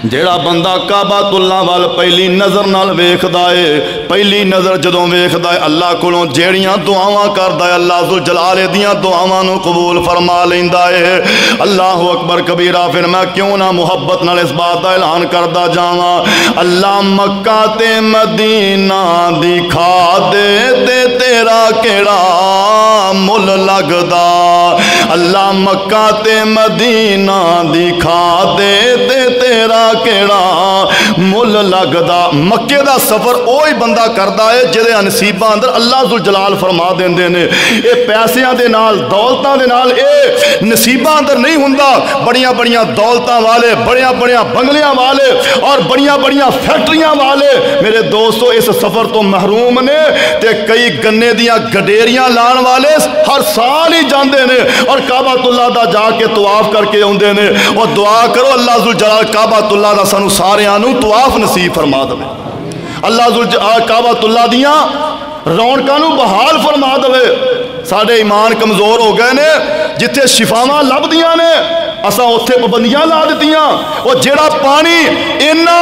S1: جیڑا بندہ کعبۃ اللہ وال پہلی نظر نال ویکھدا ہے پہلی نظر جدوں ویکھدا ہے اللہ کولوں جیڑیاں دعاواں کردا ہے اللہ ذوالجلال دیاں دعاواں نو قبول فرما لیندا ہے اللہ اکبر کبیرہ پھر میں کیوں نہ محبت نال اس بات دا اعلان کردا جاواں اللہ مکہ تے مدینہ دکھا دے تے تیرا کیڑا مل لگدا اللہ مکہ تے مدینہ دکھا دے تے تیرا کیڑا مل لگدا مکے دا سفر اوہی بندہ کردا ہے جدے نصیباں اندر اللہ ذوالجلال فرما دیندے نے اے پیسیاں دے نال دولتاں دے نال اے نصیباں اندر نہیں ہوندا بڑیاں بڑیاں دولتاں والے بڑیاں بڑیاں بنگلیاں والے اور بڑیاں بڑیاں فیکٹریاں والے میرے دوستو اس سفر تو محروم نے تے کئی گنے دیاں گڈیریاں لان والے ہر سال ہی جاندے نے اور کعبۃ اللہ دا جا کے طواف کر کے اوندے نے اور دعا کرو اللہ ذوالجلال کعبۃ اللہ دا سانو ساریاں نو طواف نصیب فرما دے اللہ ذوالجلال کعبۃ اللہ دیاں رونقاں نو بحال فرما دے ساڈے ایمان کمزور ہو گئے نے جتھے شفاواں لبدیاں نے اساں اوتھے پابندیاں لا دتیاں اور جیڑا پانی اینا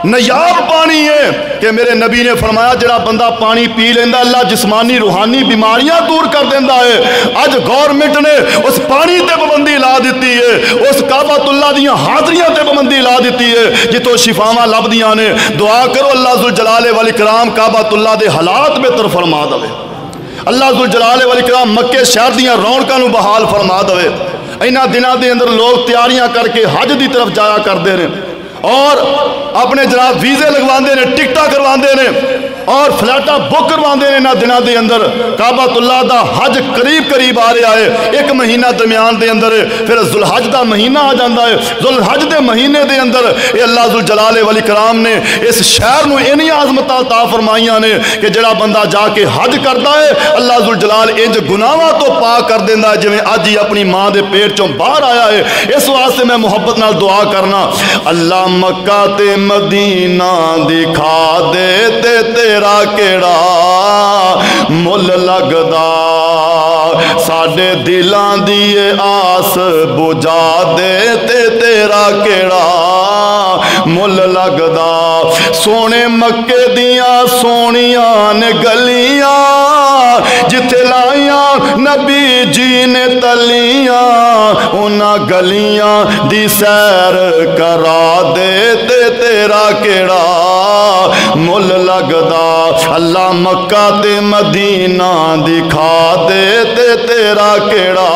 S1: نایاب پانی ہے کہ میرے نبی نے فرمایا جڑا بندہ پانی پی لیندہ اللہ جسمانی روحانی بیماریاں دور کر دیندہ ہے۔ اج گورنمنٹ نے اس پانی تے پابندی لا دیتی ہے، اس کعبۃ اللہ دیاں حاضریاں تے پابندی لا دیتی ہے جتوں شفاواں لبدیاں نے۔ دعا کرو اللہ ذوالجلال والاکرام کعبۃ اللہ دے حالات بہتر فرما دے، اللہ ذوالجلال والاکرام مکے شہر دیاں رونقاں نو بحال فرما دے۔ انہاں دناں دے اندر لوگ تیاریاں کر کے حج دی طرف جایا کردے نے اور اپنے جناب ویزے لگواندے نے، ٹکٹاں کرواندے نے اور فلیٹاں بک کرواندے نے۔ انہاں دناں دے اندر کعبۃ اللہ دا حج قریب آ رہا ہے، ایک مہینہ درمیان دے اندر ہے، پھر ذوالحج دا مہینہ آ جاندا ہے۔ ذوالحج دے مہینے دے اندر اے اللہ ذوالجلال والاکرام نے اس شہر نو انہی عظمتاں عطا فرمائیاں نے کہ جڑا بندہ جا کے حج کردا ہے اللہ ذوالجلال انج گناہاں تو پاک کر دیندا ہے جویں اج ہی اپنی ماں دے پیٹ چوں باہر آیا ہے۔ اس واسطے میں محبت نال دعا کرنا، اللہ مکہ تے مدینہ دکھا دے تے تیرا کیڑا مل لگدا، ساڈے دلاں دی آس بجھا دے تے تیرا کیڑا مل لگدا۔ سونے مکے دیاں سونیاں نے گلیاں جتھے لائیاں نبی جی نے تلیاں، انہاں گلیاں دی سیر کرا دے تے تیرا کیڑا مل لگدا۔ اللہ مکہ تے مدینہ دکھا دے تے تیرا کیڑا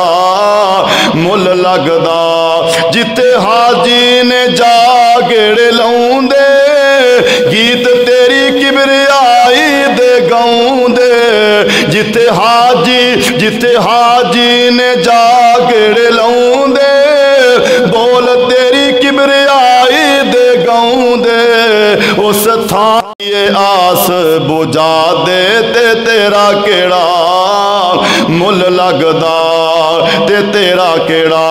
S1: مل لگدا۔ جتے حاجی نے جا گیڑے لاؤں دے گیت تیری کبریائی دے گاؤں دے، جتے حاجی نے جا گیڑے لاؤں دے بول تیری کبریائی دے گاؤں دے، اس تھان یہ آس بجھا دے تے تیرا کیڑا مل لگدا، تے تیرا کیڑا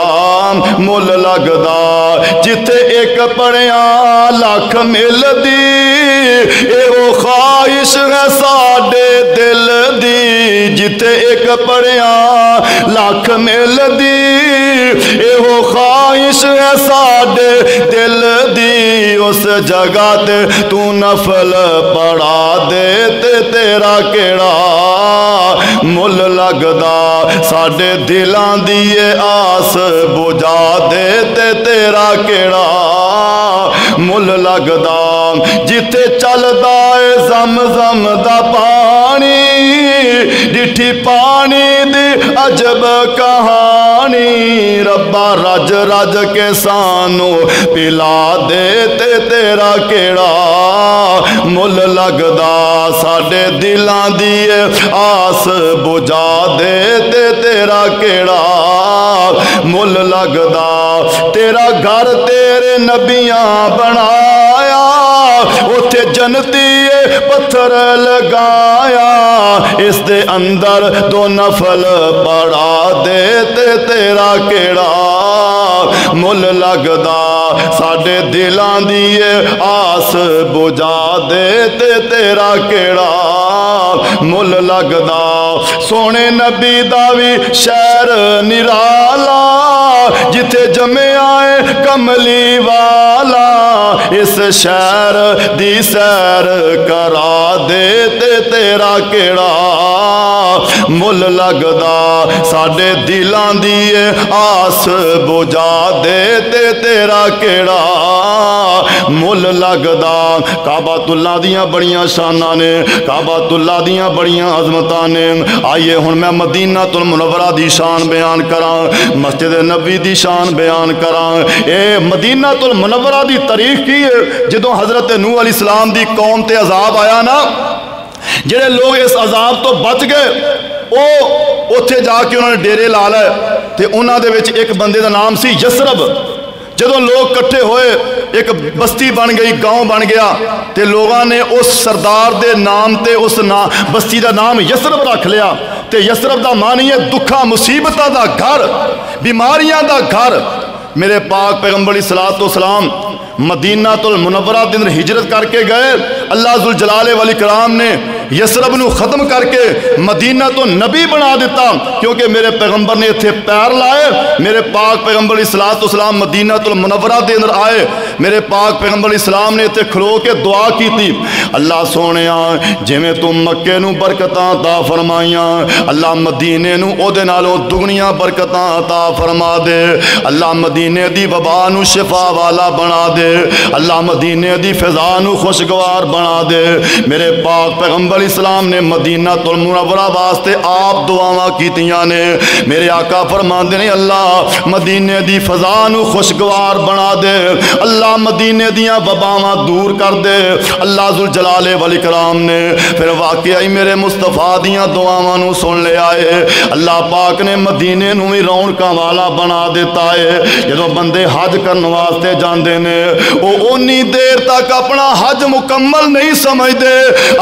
S1: مل لگدا۔ جتھے ایک پڑیاں لاکھ مل دی اے وہ خواہش ہے ساڈے دل دی، جتھے ایک پڑیاں لاکھ مل دی اے وہ خواہش ہے ساڈے دل دی، اس جگہ تے تو نفل پڑھا دے تے تیرا کیڑا مل لگدا، ساڈے دلاں دی آس بجھا دے تے تیرا کیڑا مل لگدا۔ جتے چلدا اے زمزم دا پانی ڈٹھی پانی دی عجب کہانی، ربا رج رج کے سانو پلا دے تے تیرا کیڑا مل لگدا، ساڈے دلاں دی آس بجھا دے تے تیرا کیڑا مل لگدا۔ تیرا گھر تیرے نبیاں بنایا اوتھے جنتی پتھر لگایا، اس دے اندر دو نفل پڑھا دے تے تیرا کیڑا مل لگدا، ساڈے دلاں دی آس بجھا دے تے تیرا کیڑا مل لگدا۔ سونے نبی دا وی شہر نرالا جتھے جمے آئے کملی والا، اس شہر دی سیر کرا دے تے تیرا کیڑا مل لگدا، ساڈے دلاں دی آس بجھا دے تے تیرا کیڑا مل لگدا۔ کعبۃ اللہ دیاں بڑیاں شاناں نے، کعبۃ اللہ دیاں بڑیاں عظمتاں نے۔ آئیے ہن میں مدینہ المنورہ دی شان بیان کراں، مسجد نبی دی شان بیان کراں۔ اے مدینہ المنورہ دی تاریخ کی ہے، جدوں حضرت نوح علیہ السلام دی قوم تے عذاب آیا نا، جڑے لوگ اس عذاب تو بچ گئے او اوتھے جا کے انہوں نے ڈیرے لا لے، تے انہاں دے وچ ایک بندے دا نام سی یسرب۔ جدوں لوگ کٹھے ہوئے ایک بستی بن گئی، گاؤں بن گیا، تے لوگاں نے اس سردار دے نام تے اس بستی دا نام یسرب رکھ لیا، تے یسرب دا معنی ہے دکھا مصیبتہ دا گھر، بیماریاں دا گھر۔ میرے پاک پیغمبر علیہ الصلوۃ والسلام مدینہ المنورہ دے اندر ہجرت کر کے گئے، اللہ ذوالجلال والاکرام نے یسرب نو ختم کر کے مدینہ نبی بنا دیتا، کیونکہ میرے پیغمبر نے اتھے پیر لائے۔ میرے پاک پیغمبر علیہ الصلوۃ والسلام مدینہ المنورہ دے اندر آئے، میرے پاک پیغمبر اسلام نے تے کھلو کے دعا کی تھی، اللہ سونیا جویں تو مکے نو برکتاں عطا فرمائیاں، اللہ مدینے نو او دے نالوں دگنیاں برکتاں عطا فرما دے، اللہ مدینے دی وبا نو شفا والا بنا دے، اللہ مدینے دی فضا نو خوشگوار بنا دے۔ میرے پاک پیغمبر اسلام نے مدینہ المنورہ واسطے آپ دعاواں کیتیاں نے، میرے آقا فرماندے نے اللہ مدینے دی فضا نو خوشگوار بنا دے، اللہ مدینے دیاں وباواں دور کر دے۔ اللہ ذوالجلال والاکرام نے پھر واقعی میرے مصطفیٰ دیاں دعاواں نو سن لے آئے، اللہ پاک نے مدینے نو ہی رونقاں والا بنا دیتا ہے۔ جدوں بندے حج کرن واسطے جاندے نے او اونی دیر تک اپنا حج مکمل نہیں سمجھدے،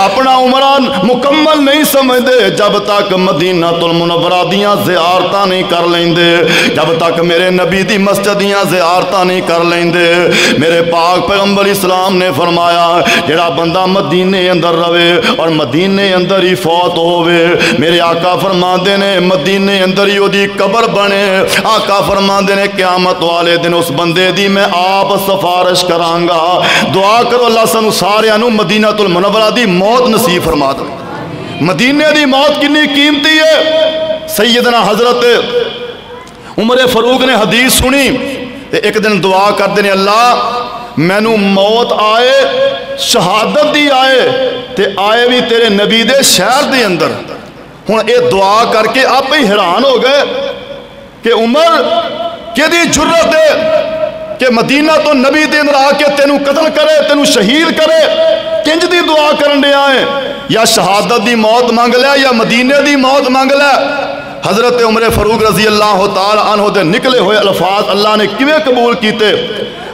S1: اپنا عمرہ مکمل نہیں سمجھدے جب تک مدینہ المنورہ دیاں زیارتاں نہیں کر لیندے، جب تک میرے نبی دی مسجد دیاں زیارتاں نہیں کر لیندے۔ میرے پاک پیغمبر اسلام نے فرمایا جڑا بندہ مدینے اندر رہے اور مدینے اندر ہی فوت ہوئے، میرے آقا فرماندے نے مدینے اندر ہی دی قبر بنے، آقا فرماندے نے قیامت والے دن اس بندے دی میں آپ سفارش کرانگا۔ دعا کرو اللہ سانو سارے نو مدینہ المنورہ دی موت نصیب فرما دے۔ مدینے دی موت کنی قیمتی ہے۔ سیدنا حضرت عمر فاروق نے حدیث سنی تے ایک دن دعا کردے نے اللہ مینوں موت آئے شہادت دی آئے تے آئے بھی تیرے نبی دے شہر دے اندر۔ ہن اے دعا کر کے آپ ہی حیران ہو گئے کہ عمر کیدی جرت ہے کہ مدینہ تو نبی دے اندر آ کے تینوں قتل کرے، تینوں شہید کرے، کنج دی دعا کرن دے آئے، یا شہادت دی موت مانگ لے یا مدینے دی موت مانگ لے۔ حضرت عمر فاروق رضی اللہ تعالی عنہ دے نکلے ہوئے الفاظ اللہ نے کیویں قبول کیتے۔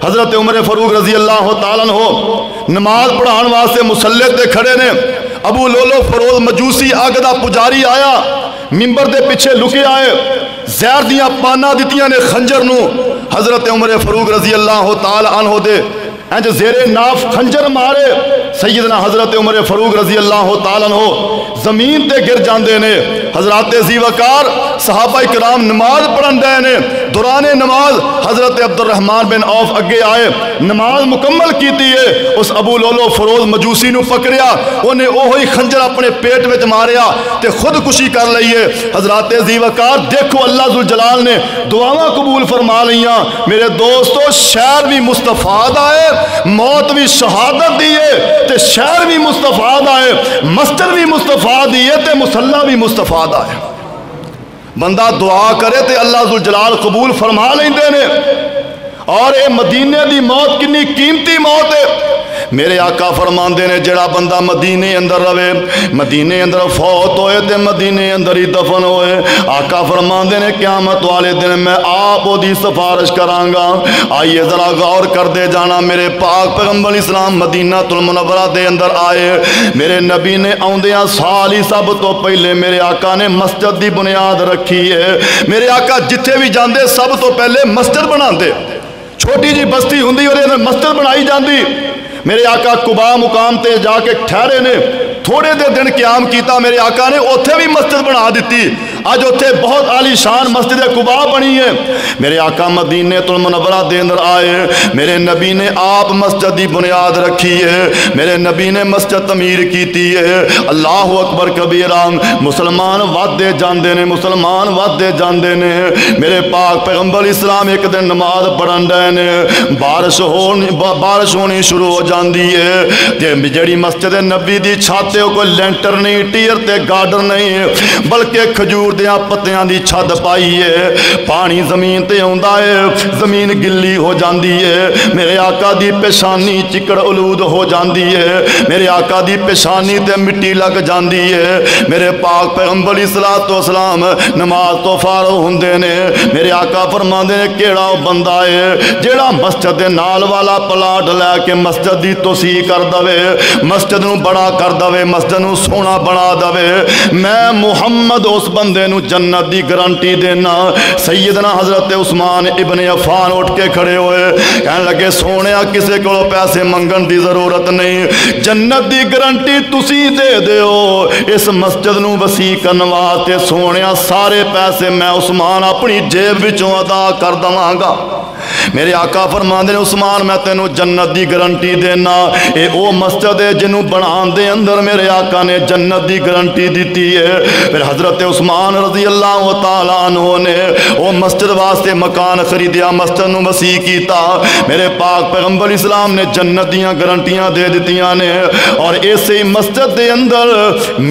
S1: حضرت عمر فاروق رضی اللہ تعالی عنہ نماز پڑھان واسطے مصلی تے کھڑے نے، ابو لولو فروز مجوسی آگ دا پجاری آیا، ممبر دے پیچھے لکے آئے، زہر دیاں پانا دتیاں نے خنجر نو، حضرت عمر فاروق رضی اللہ تعالی عنہ دے انج زیر ناف خنجر مارے، سیدنا حضرت عمر فاروق رضی اللہ تعالیٰ عنہ زمین تے گر جاندے نے۔ حضرات ذی وقار صحابہ کرام نماز پڑھن دے نے، دوران نماز حضرت عبد الرحمن بن عوف اگے آئے، نماز مکمل کیتی ہے، اس ابو لولو فروز مجوسی نو پکڑیا، انہیں اوہی خنجر اپنے پیٹ وچ ماریا تے خودکشی کر لئیے۔ حضرات ذی وقار دیکھو اللہ ذوالجلال نے دعاواں قبول فرما لیاں۔ میرے دوستو شہر بھی مصطفیٰ دا ہے، موت بھی شہادت دیئے تے شہر بھی مصطفیٰ دا ہے، مسجد بھی مصطفیٰ دیئے تے مصلی بھی مصطفیٰ دا ہے۔ بندہ دعا کرے تے اللہ ذوالجلال قبول فرما لیندے نے۔ اور اے مدینے دی موت کنی قیمتی موت ہے۔ میرے آقا فرماندے نے جڑا بندہ مدینے اندر رہے، مدینے اندر فوت ہوئے تے مدینے اندر ہی دفن ہوئے، آقا فرماندے نے قیامت والے دن میں آپ دی سفارش کرانگا۔ آئیے ذرا غور کر دے جانا، میرے پاک پیغمبر اسلام مدینہ المنورہ دے اندر آئے، میرے نبی نے آندیاں سال ہی سب تو پہلے میرے آقا نے مسجد دی بنیاد رکھی ہے۔ میرے آقا جتھے بھی جاندے سب تو پہلے مسجد بنا دے، چھوٹی جی بستی ہوندی اور انہیں مسجد بنائی جاندی۔ میرے آقا قباء مقام تے جا کے ٹھہرے نے، تھوڑے دے دن قیام کیتا، میرے آقا نے اوتھے بھی مسجد بنا دیتی، آج اوتھے بہت عالی شان مسجد قباء بنی ہے۔ میرے آقا مدینہ المنورہ دے اندر آئے، میرے نبی نے آپ مسجد دی بنیاد رکھی ہے، میرے نبی نے مسجد تعمیر کیتی ہے۔ اللہ اکبر کبیرہ، مسلمان ودے جاندے نے، مسلمان ودے جاندے نے۔ میرے پاک پیغمبر اسلام ایک دن نماز پڑھن رہے نے، بارش ہونی شروع ہو جاندی ہے تے جڑی مسجد نبی دی چھت تے کوئی لینٹر نہیں، ٹیر تے گارڈر نہیں، بلکہ کھجور دیاں پتیاں دی چھت پائی ہے، پانی زمین تے آندا ہے، زمین گلی ہو جاندی ہے، میرے آقا دی پیشانی چکڑ آلود ہو جاندی ہے، میرے آقا دی پیشانی تے مٹی لگ جاندی ہے۔ میرے پاک پیغمبر علیہ السلام نماز تو فارغ ہوندے نے، میرے آقا فرماندے نے کیڑا بندہ ہے جیڑا مسجد دے نال والا پلاٹ لے کے مسجد دی توسیع کر دوے، مسجد نو بڑا کر دوے، مسجد نو سونا بنا دوے، میں محمد اس بندے نو جنت دی گارنٹی دینا۔ سیدنا حضرت عثمان ابن عفان اٹھ کے کھڑے ہوئے، کہنے لگے سونیا کسے کو پیسے منگن دی ضرورت نہیں، جنت دی گارنٹی تسی دے دیو، اس مسجد نو وسیع کرن واسطے سونیا سارے پیسے میں عثمان اپنی جیب وچوں ادا کر دواں گا۔ میرے آقا فرماندے نے عثمان میں تینوں جنت دی گارنٹی دینا، اے او مسجد ہے جنوں بنان دے اندر میرے آقا نے جنت دی گارنٹی دیتی ہے۔ پھر حضرت عثمان رضی اللہ تعالیٰ عنہ نے او مسجد واسطے مکان خریدیا، مسجد نو وسیع کیتا، میرے پاک پیغمبر اسلام نے جنت دیاں گارنٹیاں دے دتیاں نے۔ اور ایسے مسجد دے اندر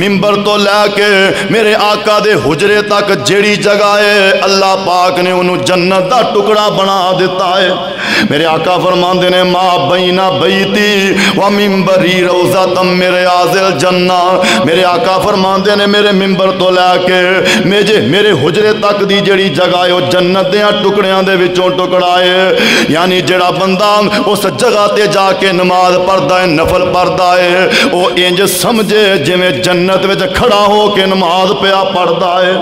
S1: ممبر تو لے کے میرے آقا دے حجرے تک جیڑی جگہ ہے اللہ پاک نے انہوں جنت دا ٹکڑا بنا دیتا ہے۔ میرے آقا فرماندے نے ما بین بیتی و ممبری روضۃ من ریاض الجنہ، میرے آقا فرماندے نے میرے ممبر تو لے کے میرے حجرے تک دی جڑی جگہ ہے وہ جنت دیاں ٹکڑیاں دے وچوں ٹکڑا ہے۔ یعنی جڑا بندہ اس جگہ تے جا کے نماز پڑھدا ہے، نفل پڑھدا ہے، وہ انج سمجھے جویں جنت وچ کھڑا ہو کے نماز پیا پڑھدا ہے۔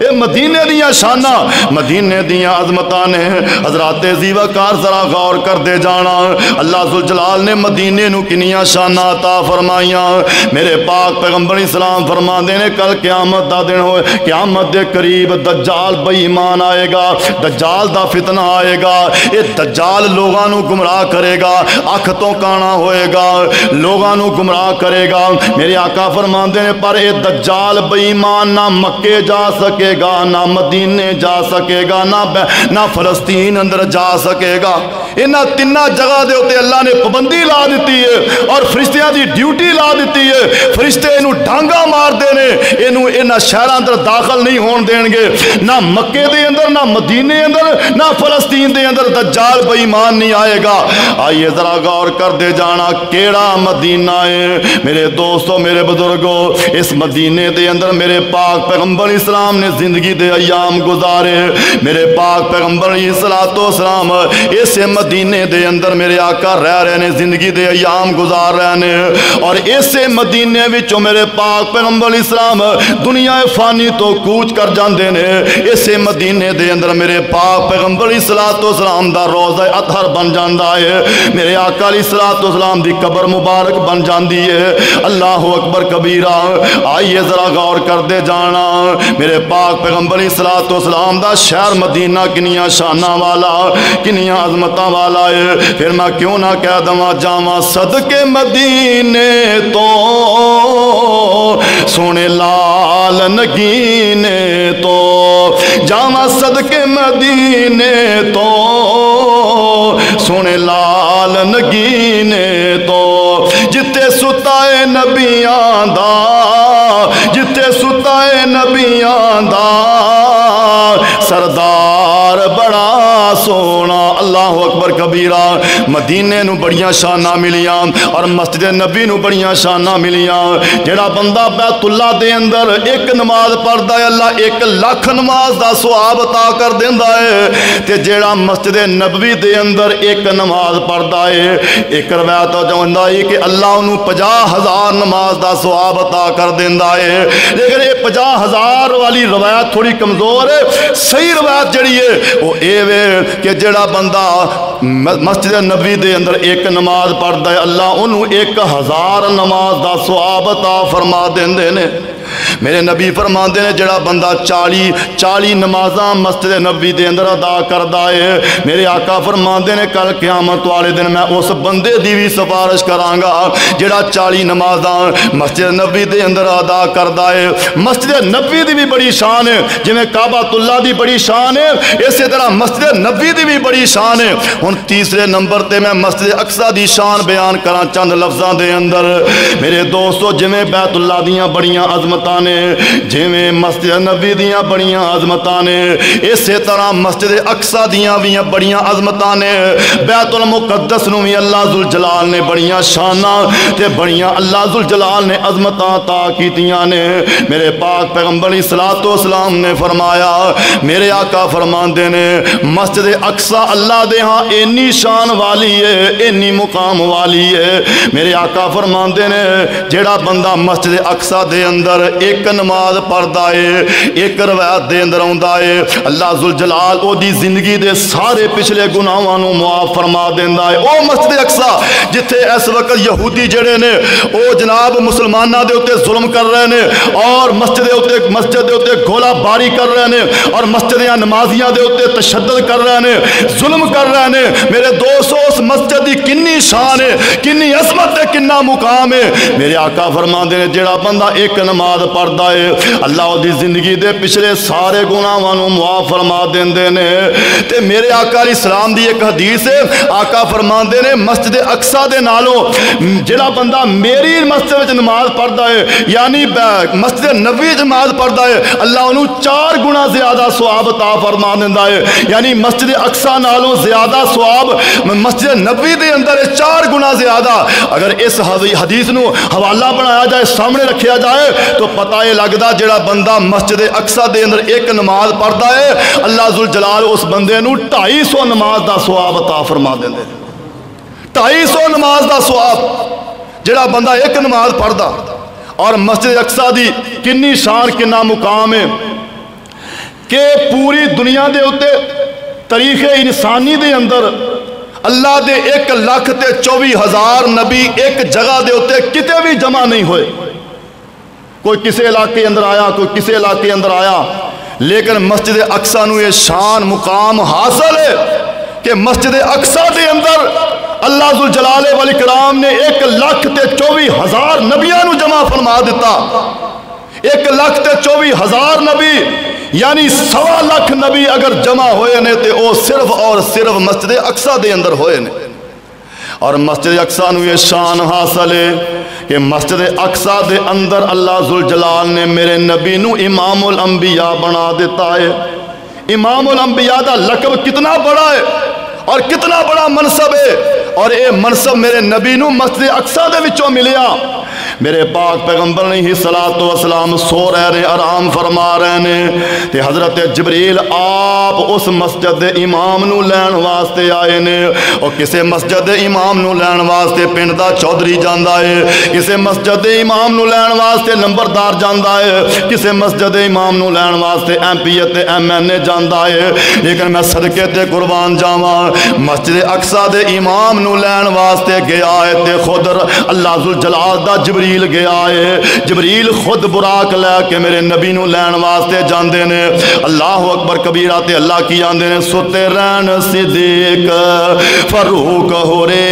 S1: اے مدینے دیاں شانہ، مدینے دیاں عظمتاں نے۔ حضرات زیوکار ذرا غور کر دے جانا، اللہ ذوالجلال نے مدینے نو کنیاں شانہ عطا فرمائیاں۔ میرے پاک پیغمبر اسلام فرماندے نے کل قیامت دا دن ہوئے، قیامت دے قریب دجال بے ایمان آئے گا، دجال دا فتنہ آئے گا، اے دجال لوگاں نو گمراہ کرے گا، اکھ تو کانا ہوئے گا، لوگاں نو گمراہ کرے گا۔ میرے آقا فرماندے نے پر اے دجال بے ایمان نہ مکے جا سکے گا، نہ مدینے جا سکے گا، نہ فلسطین اندر جا سکے گا۔ انہاں تینہ جگہ دے ہوتے اللہ نے پابندی لا دیتی ہے اور فرشتیاں دی ڈیوٹی لا دیتی ہے۔ فرشتے انہوں ڈھانگا مار دینے، انہاں شہراں اندر داخل نہیں ہون دین گے، نہ مکے دے اندر، نہ مدینے اندر، نہ فلسطین دے اندر دجال بے ایمان نہیں آئے گا۔ آئیے ذرا غور کر دے جانا کیڑا مدینہ ہے میرے دوستو، میرے بزرگوں۔ اس مدینے دے اندر میرے پاک پیغمبر اسلام نے زندگی دے ایام گزارے۔ میرے پاک پیغمبر اسلام اسے مدینے دے اندر میرے آقا رہ رہے نے، زندگی دے ایام گزار رہے نے، اور اسے مدینے وچوں میرے پاک پیغمبر اسلام دنیا فانی تو کوچ کر جاندے نے۔ اسے مدینے دے اندر میرے پاک پیغمبر اسلام دا روضہ اطہر بن جاندا ہے، میرے آقا علیہ السلام دی قبر مبارک بن جاندی ہے۔ اللہ اکبر کبیرہ۔ آئیے ذرا غور کر دے جانا میرے پاک پیغمبر اسلام دا شہر مدینہ کنیاں شانہ والا، کنیاں عظمتاں والا ہے۔ پھر میں کیوں نہ کہہ دواں جاواں صدقے مدینے تو سونے لال نگینے تو، جاواں صدقے مدینے تو سونے لال نگینے تو، جتے ستائے نبیاں دا، جتے ستائے نبیاں دا سردار بڑا سونا۔ اللہ اکبر کبیرہ۔ مدینے نو بڑیاں شانہ ملیاں اور مسجد نبی نو بڑیاں شانہ ملیاں۔ جڑا بندہ بیت اللہ دے اندر ایک نماز پڑھدا ہے اللہ 1,00,000 نماز دا ثواب عطا کر دیندا ہے، تے جڑا مسجد نبوی دے اندر ایک نماز پڑھدا ہے، ایک روایت جوندا ہے کہ اللہ انہوں 50,000 نماز دا ثواب عطا کر دیندا ہے۔ لیکن یہ 50,000 والی روایت تھوڑی کمزور ہے۔ صحیح روایت جڑی ہے وہ اے وے کہ جڑا بندہ مسجد نبوی دے اندر ایک نماز پڑھدا ہے اللہ انہوں 1,000 نماز دا ثواب عطا فرما دیندے نے۔ میرے نبی فرماندے نے جڑا بندہ 40 نمازاں مسجد نبوی دے اندر ادا کردا ہے، میرے آقا فرماندے نے کل قیامت والے دن میں اس بندے دی بھی سفارش کراں گا جڑا 40 نمازاں مسجد نبوی دے اندر ادا کردا ہے۔ مسجد نبوی دی بھی بڑی شان ہے، جویں کعبۃ اللہ دی بڑی شان ہے اسی طرح مسجد نبوی دی بھی بڑی شان ہے۔ ہن تیسرے نمبر تے میں مسجد اقصی دی شان بیان کراں چند لفظاں دے اندر۔ میرے دوستو جویں بیت اللہ دیاں بڑیاں عظمتاں نے، جویں مسجد نبی دیاں بڑیاں عظمتاں نے، اسی طرح مسجد اقصی دیاں بھی بڑیاں عظمتاں نے۔ بیت المقدس نو بھی اللہ ذوالجلال نے بڑیاں شاناں تے بڑیاں اللہ ذوالجلال نے عظمتاں عطا کیتیاں نے۔ میرے پاک پیغمبر اسلام نے فرمایا، میرے آقا فرماندے نے مسجد اقصی اللہ دے ہاں اینی شان والی ہے، اینی مقام والی ہے۔ میرے آقا فرماندے نے جیڑا بندہ مسجد اقصی دے اندر ایک نماز پڑھدا ہے۔ ایک روایت دے اندر آوندا ہے اللہ ذوالجلال او دی زندگی دے سارے پچھلے گناہاں نو معاف فرما دیندا ہے۔ او مسجد اقصی جتھے اس وقت یہودی جڑے نے او جناب مسلماناں دے اوتے ظلم کر رہے نے اور مسجد دے اوتے گولا باری کر رہے نے اور مسجد یا نمازیاں دے اوتے تشدد کر رہے نے، ظلم کر رہے نے۔ میرے دوستو اس مسجد دی کنی شان ہے، کنی عظمت ہے، کنا مقام ہے۔ میرے آقا فرماندے نے جڑا بندہ ایک نماز پڑھدا ہے اللہ او دی زندگی دے پچھلے سارے گناہاں نو معاف فرما دیندے نے۔ تے میرے آقا علیہ السلام دی ایک حدیث ہے، آقا فرماندے نے مسجد اقصی دے نالوں جڑا بندہ میری مسجد وچ نماز پڑھدا ہے یعنی مسجد نبوی نماز پڑھدا ہے اللہ انہوں 4 گنا زیادہ ثواب عطا فرما دیندا ہے۔ یعنی مسجد اقصی نالوں زیادہ ثواب مسجد نبوی دے اندر 4 گنا زیادہ۔ اگر اس حدیث نو حوالہ بنایا جائے، سامنے رکھیا جائے تو پتہ یہ لگدا جڑا بندہ مسجد اقصی دے اندر ایک نماز پڑھدا ہے اللہ ذوالجلال اس بندے نو 250 نماز دا ثواب عطا فرما دیندے۔ 250 نماز دا ثواب جڑا بندہ ایک نماز پڑھدا۔ اور مسجد اقصی دی کنی شان کنا مقام ہے کہ پوری دنیا دے اوتے تاریخ انسانی دے اندر اللہ دے 1,24,000 نبی ایک جگہ دے اوتے کتے بھی جمع نہیں ہوئے۔ کوئی کسے علاقے اندر آیا، کوئی کسے علاقے اندر آیا، لیکن مسجد اقصی نو یہ شان مقام حاصل ہے کہ مسجد اقصی دے اندر اللہ ذوالجلال والاکرام نے 1,24,000 نبیاں نو جمع فرما دیتا۔ 1,24,000 نبی یعنی 1.25 لاکھ نبی اگر جمع ہوئے نے تے او صرف اور صرف مسجد اقصی دے اندر ہوئے نے۔ اور مسجد اقصی نو یہ شان حاصل ہے کہ مسجد اقصی دے اندر اللہ ذوالجلال نے میرے نبی نو امام الانبیاء بنا دیتا ہے۔ امام الانبیاء دا لقب کتنا بڑا ہے اور کتنا بڑا منصب ہے، اور اے منصب میرے نبی نو مسجد اقصی دے وچوں ملیا۔ میرے پاک پیغمبر علیہ الصلوۃ والسلام سو رہے نے، آرام فرما رہے نے تے حضرت جبریل آپ اس مسجد دے امام نو لین واسطے آئے نے۔ اور کسے مسجد دے امام نو لین واسطے پنڈ دا چودھری جاندا ہے، کسے مسجد دے امام نو لین واسطے نمبردار جاندا ہے، کسے مسجد دے امام نو لین واسطے MP تے MNA جاندا ہے۔ لیکن میں صدقے تے قربان جاواں مسجد اقصی دے امام نو لین واسطے گیا ہے تے خود اللہ ذوالجلال دا جبریل گیا ہے۔ جبریل خود براق لے کے میرے نبی نو لین واسطے جاندے نے۔ اللہ اکبر کبیرہ تے اللہ کی آندے نے ستے رہن صدیق فاروق ہو رے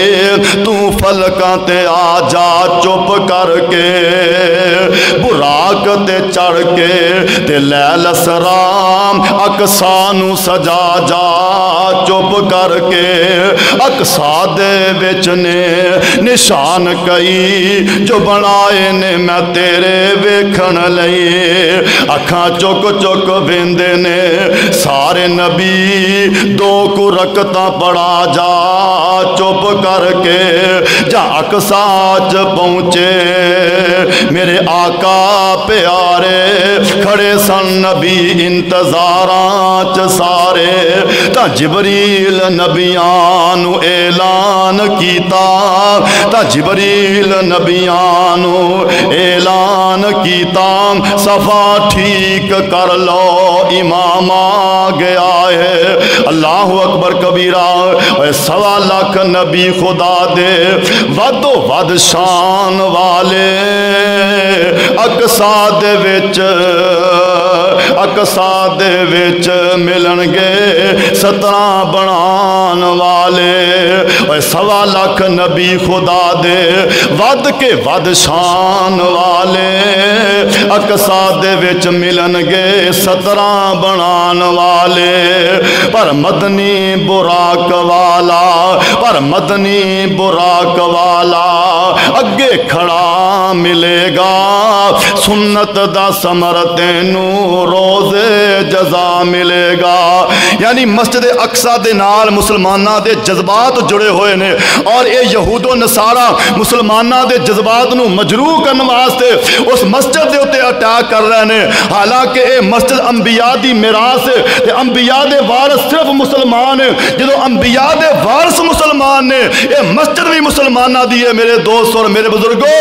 S1: تو فلکاں تے آ جا چپ کر کے براق تے چڑھ کے تے لیل اسرام اقصی نو سجا جا چپ کر کے اقصی دے وچ نے نشان کئی جو بنائے نے میں تیرے ویکھن لئی اکھاں چک چک ویندے نے سارے نبی 2 رکعتاں پڑھا جا چپ کر کے جا اقصی چ پہنچے میرے آقا پیارے کھڑے سن نبی انتظاراں چ سارے تا جبریل نبیاں نو اعلان کیتا تا جبریل نبیاں نو اعلان کیتا صفا ٹھیک کر لو امام آ گیا ہے۔ اللہ اکبر کبیرہ۔ 1.25 لاکھ نبی خدا دے ود و ود شان والے اقصی دے وچ ملن گے 17 بنان والے۔ 1.25 لاکھ نبی خدا دے ود کے ود شان والے اقصی دے وچ ملن گے 17 بنان والے۔ پر مدنی براق والا، پر مدنی براق والا اگے کھڑا ملے گا سنت دا ثمر تینوں روز جزا ملے گا۔ یعنی مسجد اقصی دے نال مسلماناں دے جذبات جڑے ہوئے نے اور اے یہود و نصارا مسلماناں دے جذبات نو مجروح کرنے واسطے اس مسجد دے اوتے اٹیک کر رہے نے۔ حالانکہ اے مسجد انبیاء دی میراث ہے تے انبیاء دے وارث صرف مسلمان ہیں۔ جدو انبیاء دے وارث مسلمان مسلمان نے، یہ مسجد بھی مسلمانہ دی ہے میرے دوست اور میرے بزرگوں۔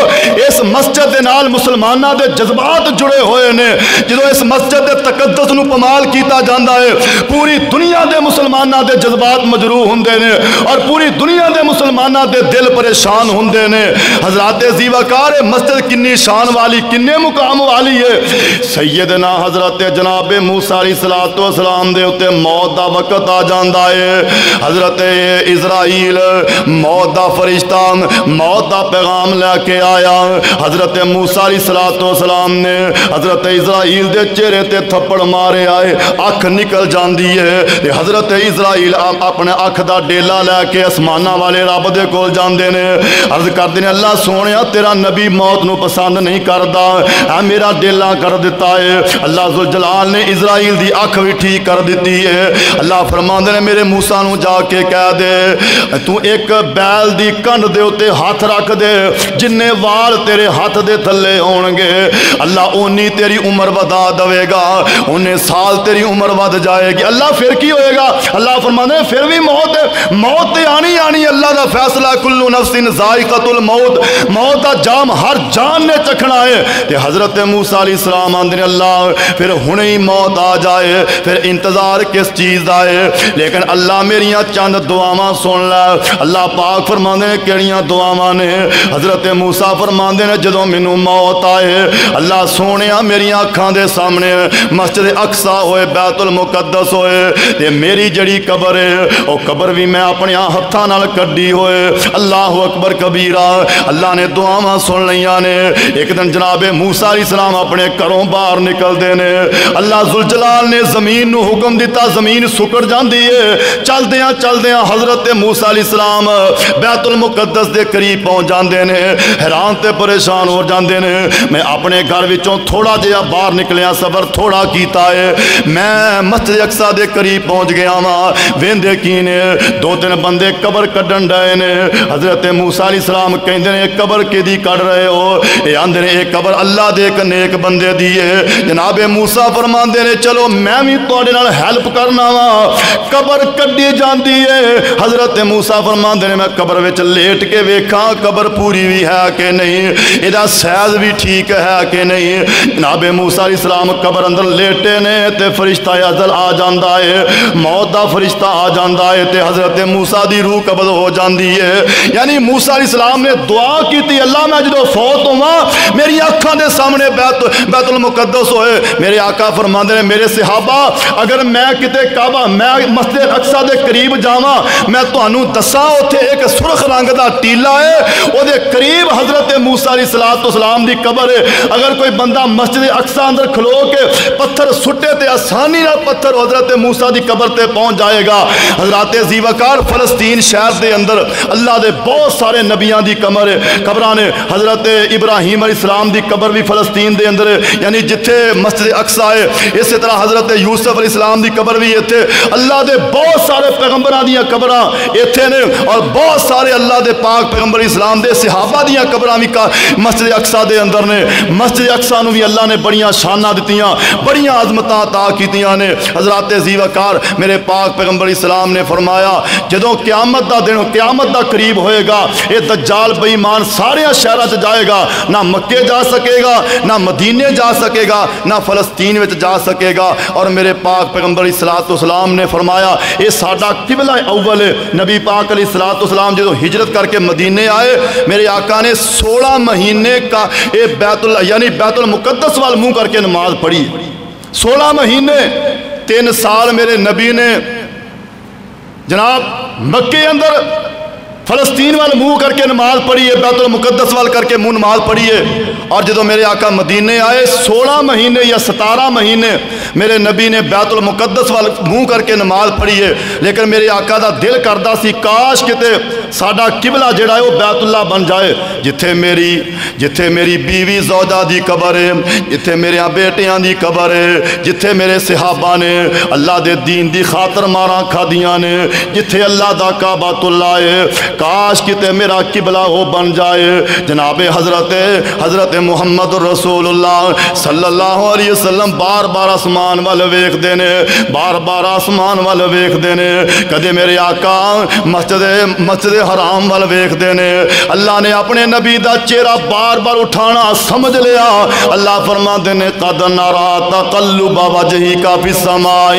S1: اس مسجد دے نال مسلمانہ دے جذبات جڑے ہوئے نے، جدو اس مسجد دے تقدس نو پمال کیتا جاندہ ہے پوری دنیا دے مسلمانہ دے جذبات مجروح ہوندے نے اور پوری دنیا دے مسلمانہ دے دل پریشان ہوندے نے۔ حضرات زیوکار مسجد کنی شان والی، کنے مقام والی ہے۔ سیدنا حضرت جناب موسیٰ علیہ السلام دے اتے موت دا وقت آ جاندہ ہے۔ حضرت اسرائیل موت دا فرشتہ موت دا پیغام لے کے آیا۔ حضرت موسیٰ علیہ السلام نے حضرت اسرائیل دے چہرے تے تھپڑ مارے آئے، اکھ نکل جاندی ہے۔ حضرت اسرائیل اپنے اکھ دا ڈیلا لے کے اسمانہ والے رب دے کول جاندے نے، عرض کردے نے اللہ سونیا تیرا نبی موت نو پسند نہیں کردا، میرا ڈیلا کر دیتا ہے۔ اللہ ذوالجلال نے اسرائیل دی اکھ بھی ٹھیک کر دیتی ہے۔ اللہ فرماندے نے میرے موسیٰ نو جا کے کہہ دے تو ایک بیل دی کنڈ دے اتے ہاتھ رکھ دے، جننے وال تیرے ہاتھ دے تھلے ہونگے اللہ اونی تیری عمر ودا دوے گا، انہیں سال تیری عمر ود جائے گی۔ اللہ پھر کی ہوئے گا؟ اللہ فرماندے نے پھر بھی موت ہے، موت آنی آنی اللہ دا فیصلہ، کل نفس ذائقۃ الموت، موت دا جام ہر جان نے چکھنا ہے۔ تے حضرت موسیٰ علیہ السلام آندے نے اللہ پھر ہنے ہی موت آ جائے، پھر انتظار کس چیز دا ہے؟ لیکن اللہ میریاں چند دعاواں سن لے۔ اللہ پاک فرماندے نے کیڑیاں دعاواں نے؟ حضرت موسیٰ فرماندے نے جدوں مینوں موت آئے اللہ سونیا میریاں اکھاں دے سامنے مسجد اقصی ہوئے، بیت المقدس ہوئے، تے میری جڑی قبر ہے او قبر بھی میں اپنے ہتھاں نال کڈی ہوئے۔ اللہ اکبر کبیرہ، اللہ نے دعاواں سن لیاں نے۔ ایک دن جناب موسیٰ علیہ السلام اپنے گھروں باہر نکل دے نے، اللہ ذوالجلال نے زمین نو حکم دیتا، زمین سکڑ جاندی ہے۔ چل دیاں حضرت موسیٰ علیہ السلام بیت المقدس دے قریب پہنچ جاندے نے، حیران تے پریشان ہو جاندے نے۔ میں اپنے گھر وچوں تھوڑا جہا باہر نکلیا، صبر تھوڑا کیتا ہے، میں مسجد اقصی دے قریب پہنچ گیا ہاں۔ ویندے کی نے دو تین بندے قبر کڈن ڈائے نے۔ حضرت موسیٰ علیہ السلام کہندے نے قبر کدی کڈ رہے ہو؟ اے آندے نے اے قبر اللہ دے ایک نیک بندے دی ہے۔ جناب موسیٰ فرماندے نے چلو میں بھی تواڈے نال ہیلپ کرنا وا۔ قبر کڈی جاندی ہے، حضرت موسیٰ فرماندے نے میں قبر وچ لیٹ کے ویکھاں قبر پوری بھی ہے کہ نہیں، ایدا سائز بھی ٹھیک ہے کہ نہیں۔ جناب موسیٰ علیہ السلام قبر اندر لیٹے نے تے فرشتہ ازل آ جاندا ہے، موت دا فرشتہ آ جاندا ہے تے حضرت موسیٰ دی روح قبض ہو جاندی ہے۔ یعنی موسیٰ علیہ السلام نے دعا کیتی اللہ میں جدو فوت ہوا میری آنکھاں دے سامنے بیت المقدس ہوئے۔ میرے آقا فرماندے نے میرے صحابہ اگر میں کتے کعبہ میں مسجد اقصی دے قریب جاواں میں تانوں دساں اوتھے ایک سرخ رنگ دا ٹیلا ہے، او دے قریب حضرت موسیٰ علیہ السلام دی قبر ہے۔ اگر کوئی بندہ مسجد اقصی اندر کھلو کے پتھر سٹے تے آسانی نال پتھر حضرت موسیٰ دی قبر تے پہنچ جائے گا۔ حضرات زیوکار فلسطین شہر دے اندر اللہ دے بہت سارے نبیاں دی قبراں نے۔ حضرت ابراہیم علیہ السلام دی قبر بھی فلسطین دے اندر ہے، یعنی جتھے مسجد اقصی ہے۔ اسی طرح حضرت یوسف علیہ السلام دی قبر بھی ایتھے، اللہ دے بہت سارے پیغمبراں دیاں قبراں ایتھے نے، اور بہت سارے اللہ دے پاک پیغمبر اسلام دے صحابہ دیاں قبراں بھی مسجد اقصی دے اندر نے۔ مسجد اقصی نو بھی اللہ نے بڑیاں شاناں دتیاں، بڑیاں عظمتاں عطا کیتیاں نے۔ حضرات زیوکار میرے پاک پیغمبر اسلام نے فرمایا جدوں قیامت دا دن قیامت دا قریب ہوئے گا اے دجال بے ایمان سارے شہراں تے جائے گا، نہ مکے جا سکے گا، نہ مدینے جا سکے گا، نہ فلسطین وچ جا سکے گا۔ اور میرے پاک پیغمبر اسلام نے فرمایا اے ساڈا قبلہ اول ہے۔ نبی پاک علیہ السلام جدوں ہجرت کر کے مدینے آئے میرے آقا نے 16 مہینے کا اے بیت المقدس وال منہ کر کے نماز پڑھی۔ 16 مہینے 3 سال میرے نبی نے جناب مکے اندر فلسطین وال منہ کر کے نماز پڑھی ہے، بیت المقدس وال کر کے منہ نماز پڑھی ہے۔ اور جدو میرے آقا مدینے آئے 16 مہینے یا 17 مہینے میرے نبی نے بیت المقدس وال منہ کر کے نماز پڑھی ہے۔ لیکن میرے آقا دا دل کردا سی کاش کتے ساڈا قبلہ جڑا ہے وہ بیت اللہ بن جائے، جتھے میری بیوی زوجہ دی قبر ہے، جتھے میرے بیٹیاں دی قبر ہے، جتھے میرے صحابہ نے اللہ دے دین دی خاطر ماراں کھادیاں نے، جتھے اللہ دا کعبۃ اللہ ہے۔ کاش کتے میرا قبلہ ہو بن جائے۔ جناب حضرت محمد رسول اللہ صلی اللہ علیہ وسلم بار بار آسمان وال ویکھ دینے، بار بار آسمان وال ویکھ دینے، کدے میرے آقا مسجد حرام وال ویکھ دینے۔ اللہ نے اپنے نبی دا چہرہ بار بار اٹھانا سمجھ لیا۔ اللہ فرما دینے قد نرا تقلب وجهک فی السماء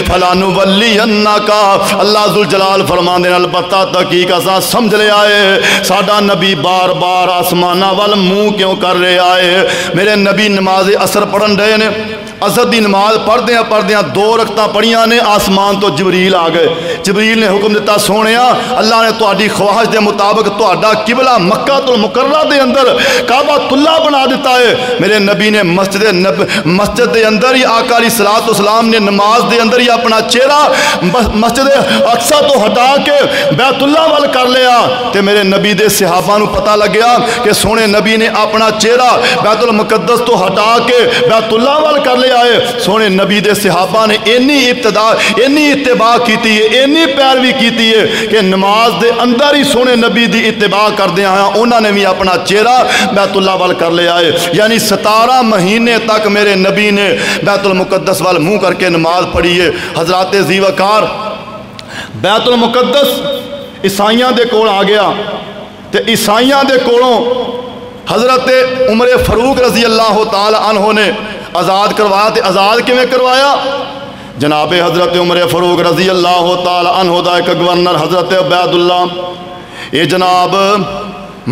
S1: فلنولینک، اللہ ذوالجلال فرما دینے البتہ تحقیق اساں سمجھ لیا ہے ساڈا نبی بار بار آسمانہ وال منہ کیوں کر رہا ہے۔ میرے نبی نماز اثر پڑھن رہے نے، اثر دی نماز پڑھدیاں 2 رکعتاں پڑھیاں نے، آسمان تو جبریل آ گئے۔ جبریل نے حکم دیتا سونیا اللہ نے تہاڈی خواہش دے مطابق تہاڈا قبلہ مکہ المکرمہ دے اندر کعبۃ اللہ بنا دیتا ہے۔ میرے نبی نے مسجد دے اندر ہی آقا علیہ الصلوۃ والسلام نے نماز دے اندر ہی اپنا چہرہ مسجد اقصی تو ہٹا کے بیت اللہ وال کر لیا، تے میرے نبی دے صحابہ نو پتہ لگیا کہ سونے نبی نے اپنا چہرہ بیت المقدس تو ہٹا کے بیت اللہ وال کر لیا ہے۔ سونے نبی دے صحابہ نے اینی اتباع کیتی ہے، اینی پیروی کیتی ہے کہ نماز دے اندر ہی سونے نبی دی اتباع کردے آیا انہوں نے بھی اپنا چہرہ بیت اللہ وال کر لیا ہے۔ یعنی 17 مہینے تک میرے نبی نے بیت المقدس وال منہ کر کے نماز پڑھی ہے۔ حضرات ذی وقار بیت المقدس عیسائیاں دے کول آ گیا، تے عیسائیاں دے کولوں حضرت عمر فاروق رضی اللہ تعالی عنہ نے آزاد کروایا، تے آزاد کیویں کروایا؟ جناب حضرت عمر فاروق رضی اللہ تعالی عنہ دا ایک گورنر حضرت عبید اللہ یہ جناب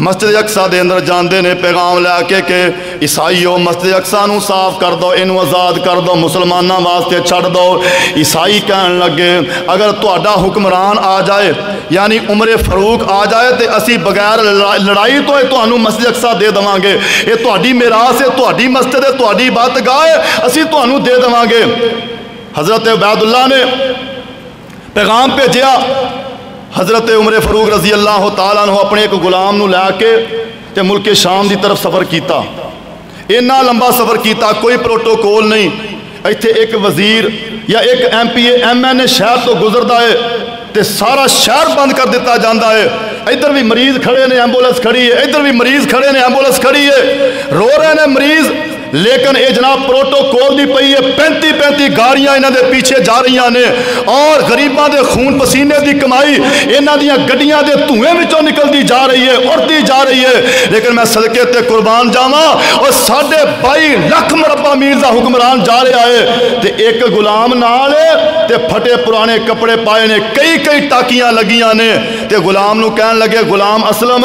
S1: مسجد اقصی دے اندر جاندے نے پیغام لے کے کہ عیسائیو مسجد اقصی نو صاف کر دو، انو آزاد کر دو، مسلمانوں واسطے چھڑ دو۔ عیسائی کہن لگے اگر تہاڈا حکمران آ جائے یعنی عمر فاروق آ جائے تے اسی بغیر لڑائی تو تہانوں مسجد اقصی دے دواں گے، یہ تہاڈی میراث ہے، تہاڈی مسجد ہے، تہاڈی عبادتگاہ ہے، اسی تہانوں دے دواں گے۔ حضرت عبید اللہ نے پیغام بھیجیا، حضرت عمر فاروق رضی اللہ تعالیٰ عنہ اپنے ایک غلام نو لے کے تے ملک شام دی طرف سفر کیتا۔ اتنا لمبا سفر کیتا، کوئی پروٹوکول نہیں، ایتھے ایک وزیر یا ایک M P A M N A شہر تو گزردا ہے تے سارا شہر بند کر دیتا جاندا ہے۔ ادھر بھی مریض کھڑے نے ایمبولینس کھڑی ہے، ادھر بھی مریض کھڑے نے ایمبولینس کھڑی ہے، رو رہے نے مریض، لیکن اے جناب پروٹوکول دی پئی ہے، 35 گاڑیاں انہاں دے پیچھے جا رہیاں نے اور غریباں دے خون پسینے دی کمائی انہاں دیاں گڈیاں دے دھوئیں وچوں نکلدی جا رہی ہے، اڑتی جا رہی ہے۔ لیکن میں صدقے تے قربان جاواں اور 22.5 لاکھ مربع میل دا حکمران جا رہا ہے تے ایک غلام نال تے پھٹے پرانے کپڑے پائے نے، کئی ٹاکیاں لگیاں نے تے غلام نو کہن لگے غلام اسلم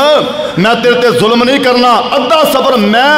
S1: میں تیرے تے ظلم نہیں کرنا، ادھا سفر میں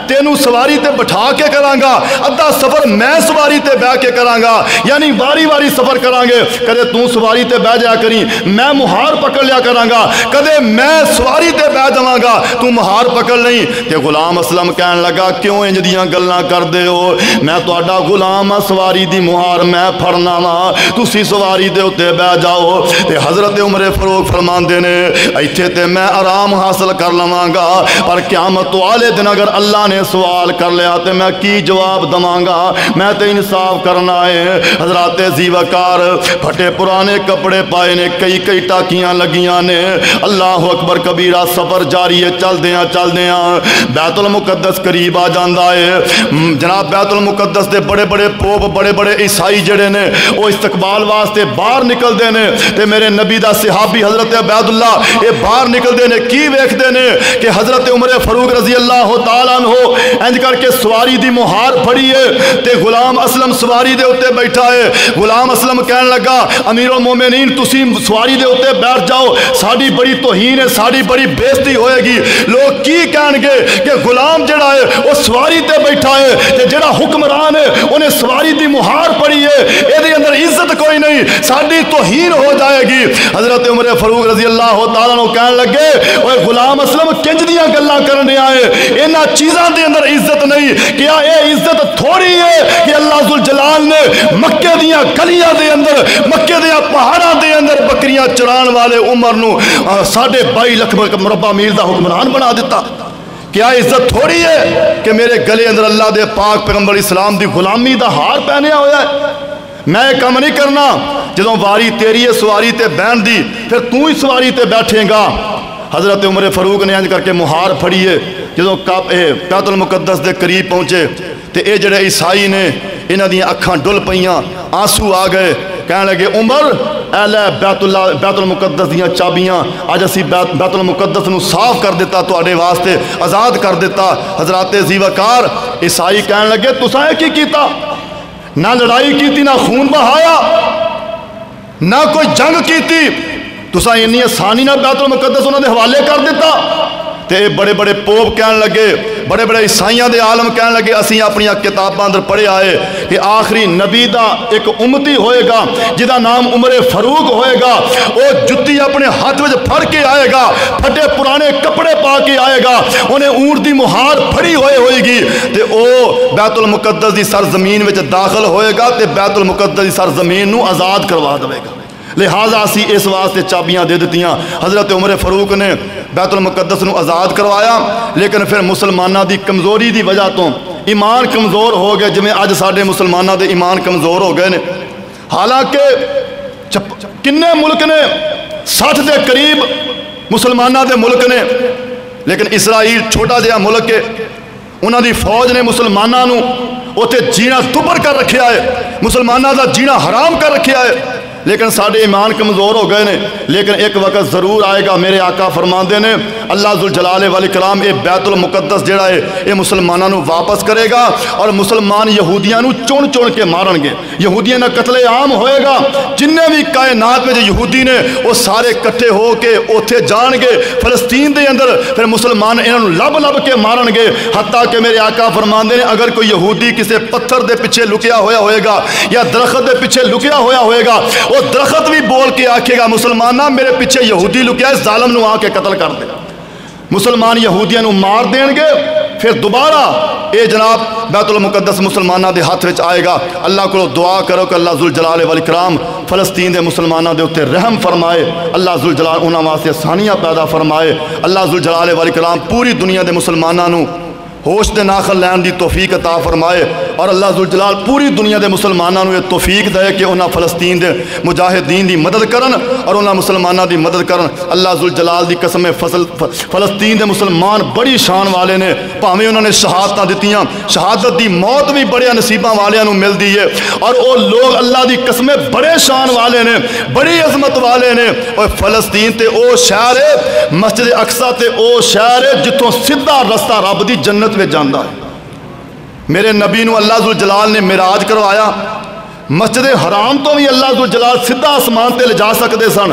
S1: تینوں سواری تے بٹھا کے کراں گا، ادھا سفر میں سواری تے بیٹھ کے کراں گا، یعنی واری سفر کراں گے، کدے تو سواری تے بیٹھ جایا کریں میں مہار پکڑ لیا کراں گا، کدے میں سواری تے بیٹھ جاواں گا تو مہار پکڑ نہیں۔ تے غلام اسلم کہن لگا کیوں انج دیاں گلاں کردے ہو، میں تہاڈا غلام ہاں، سواری دی مہار میں پھڑنا وا، تسی سواری دے اوتے بیٹھ جاؤ۔ تے حضرت عمر فاروق فرماندے نے ایتھے تے میں آرام حاصل کر لواں گا، پر قیامت والے دن اگر اللہ نے سوال کر لیا تے میں کی جواب دواں گا، میں تے انصاف کرنا ہے۔ حضرات ذی وقار پھٹے پرانے کپڑے پائے نے، کئی ٹاکیاں لگیاں نے، اللہ اکبر کبیرہ، سفر جاری ہے، چل دیاں بیت المقدس قریب آ جاندا ہے۔ جناب بیت المقدس دے بڑے پوپ بڑے عیسائی جڑے نے وہ استقبال واسطے باہر نکلدے نے تے میرے نبی دا صحابی حضرت عبید اللہ یہ باہر نکلدے نے، کی ویکھدے نے کہ حضرت عمر فاروق رضی اللہ تعالیٰ عنہ انج کر کے سواری دی مہار پھڑی ہے تے غلام اسلم سواری دے اوتے بیٹھا ہے۔ غلام اسلم کہن لگا امیر المومنین تسی سواری دے اوتے بیٹھ جاؤ، ساڈی بڑی توہین ہے، ساڈی بڑی بےزتی ہوئے گی، لوگ کی کہن گے کہ غلام جڑا ہے وہ سواری تے بیٹھا ہے تے جڑا حکمران ہے انہیں سواری دی مہار پڑی ہے، اے دے اندر عزت کوئی نہیں، ساڈی توہین ہو جائے گی۔ حضرت عمر فاروق رضی اللہ تعالیٰ عنہ کہن لگے اوے غلام اسلم کنج دیاں گلاں کرن رہا ہے، انہاں چیزاں دے اندر عزت نہیں، کیا اے عزت تھوڑی ہے کہ اللہ ذوالجلال نے مکے دیاں گلیاں دے اندر، مکے دیاں پہاڑاں دے اندر بکریاں چران والے عمر نو 22.5 لاکھ مربع میل دا حکمران بنا دیتا؟ کیا عزت تھوڑی ہے کہ میرے گلے اندر اللہ دے پاک پیغمبر اسلام دی غلامی دا ہار پہنیا ہویا ہے؟ میں کام نہیں کرنا، جدوں واری تیری ہے سواری تے بہن دی پھر تو ہی سواری تے بیٹھے گا۔ حضرت عمر فاروق نے انج کر کے مہار پھڑیے، جدوں بیت المقدس دے قریب پہنچے تے اے جڑے عیسائی نے انہاں دیاں اکھاں ڈل پئیاں، آنسو آ گئے، کہنے لگے عمر اے لے بیت المقدس دیاں چابیاں، اج اسی بیت المقدس نو صاف کر دیتا، تواڈے واسطے آزاد کر دیتا۔ حضرات ذیوقار عیسائی کہنے لگے تساں کی کیتا؟ نہ لڑائی کیتی، نہ خون بہایا، نہ کوئی جنگ کیتی، تساں انی آسانی نہ بیت المقدس انہاں دے حوالے کر دیتا۔ تے بڑے بڑے پوپ کہنے لگے، بڑے بڑے عیسائیاں دے عالم کہنے لگے اسی اپنی کتاباں اندر پڑھے آئے کہ آخری نبی دا ایک امتی ہوئے گا جدا نام عمر فاروق ہوئے گا، وہ جتی اپنے ہاتھ وچ پھڑ کے آئے گا، پھٹے پرانے کپڑے پا کے آئے گا، انہیں اونٹ دی مہار پھڑی ہوئے گی تے او بیت المقدس دی سرزمین وچ داخل ہوئے گا تے بیت المقدس دی سرزمین نو آزاد کروا دے گا۔ لہٰذا اسی اس واسطے چابیاں دے دتیاں۔ حضرت عمر فاروق نے بیت المقدس نو آزاد کروایا، لیکن پھر مسلمانہ دی کمزوری دی وجہ تو ایمان کمزور ہو گئے، جویں اج ساڈے مسلمانہ دے ایمان کمزور ہو گئے نے۔ حالانکہ کنے ملک نے 60 دے قریب مسلمانہ دے ملک نے، لیکن اسرائیل چھوٹا جہا ملک ہے، انہاں دی فوج نے مسلمانہ نو اوتھے جینا دبر کر رکھیا ہے، مسلمانہ دا جینا حرام کر رکھیا ہے، لیکن ساڑھے ایمان کمزور ہو گئے نے۔ لیکن ایک وقت ضرور آئے گا، میرے آقا فرماندے نے اللہ ذوالجلال والاکرام اے بیت المقدس جڑا ہے اے مسلمانوں نو واپس کرے گا، اور مسلمان یہودیاں نو چون چون کے مارن گے، یہودیاں نہ قتل عام ہوئے گا، جننے بھی کائنات میں جو یہودی نے وہ سارے کٹھے ہو کے اوتھے جان گے فلسطین دے اندر، پھر مسلمان انہوں نے لب لب کے مارن گے، حتیٰ کہ میرے آقا فرماندے نے اگر کوئی یہودی کسے پتھر دے پیچھے لکیا ہویا ہوئے گا یا درخت دے پیچھے لکیا ہویا ہوئے گا، وہ درخت بھی بول کے آکھے گا مسلمانہ میرے پیچھے یہودی لکیا ہے، ظالم نو آ کے قتل کر دے۔ مسلمان یہودیاں نو مار دین گے، پھر دوبارہ اے جناب بیت المقدس مسلمانہ دے ہاتھ وچ آئے گا۔ اللہ کو دعا کرو کہ اللہ ذوالجلال والاکرام فلسطین دے مسلمانہ دے اتے رحم فرمائے، اللہ ذوالجلال انہاں واسطے آسانیاں پیدا فرمائے، اللہ ذوالجلال والاکرام پوری دنیا دے مسلمانہ نو ہوش دے ناخل لین دی توفیق عطا فرمائے، اور اللہ ذوالجلال پوری دنیا دے مسلمانوں یہ توفیق دے کہ انہاں فلسطین دے مجاہدین دی مدد کرن اور انہاں مسلمانوں دی مدد کرن۔ اللہ ذوالجلال دی قسم فلسطین دے مسلمان بڑی شان والے نے، پاویں انہوں نے شہادتاں دتیاں، شہادت دی موت بھی بڑے نصیباں والیاں نو مل دی ہے، اور وہ لوگ اللہ دی قسم بڑے شان والے نے، بڑی عظمت والے نے۔ اور فلسطین تے او شہر ہے، مسجد اقصی تے او شہر ہے جتوں سیدھا رستہ رب دی جنت میں جاندہ ہے۔ میرے نبی نو اللہ ذوالجلال نے معراج کروایا، مسجد حرام تو بھی اللہ ذوالجلال سیدھا آسمان تے لے جا سکتے سن،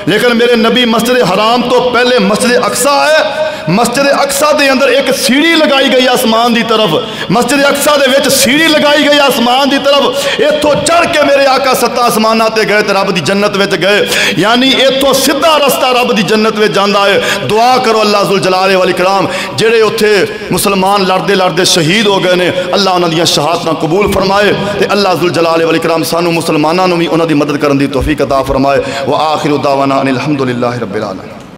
S1: لیکن میرے نبی مسجد حرام تو پہلے مسجد اقصی ہے، مسجد اقصی دے اندر ایک سیڑھی لگائی گئی آسمان دی طرف، مسجد اقصی دے وچ سیڑھی لگائی گئی آسمان دی طرف، ایتھوں چڑھ کے میرے آقا ستا آسماناں تے گئے تے رب دی جنت وچ گئے، یعنی ایتھوں سیدھا رستہ رب دی جنت وچ جاندا ہے۔ دعا کرو اللہ ذوالجلال والاکرام جڑے اوتھے مسلمان لڑدے لڑدے شہید ہو گئے نے، اللہ انہاں دیاں شہادتاں قبول فرمائے، تے اللہ ذوالجلال والاکرام سانو مسلماناں نو بھی انہاں دی مدد کرن دی توفیق عطا فرمائے۔ وآخر دعوانا ان الحمدللہ رب العالمین۔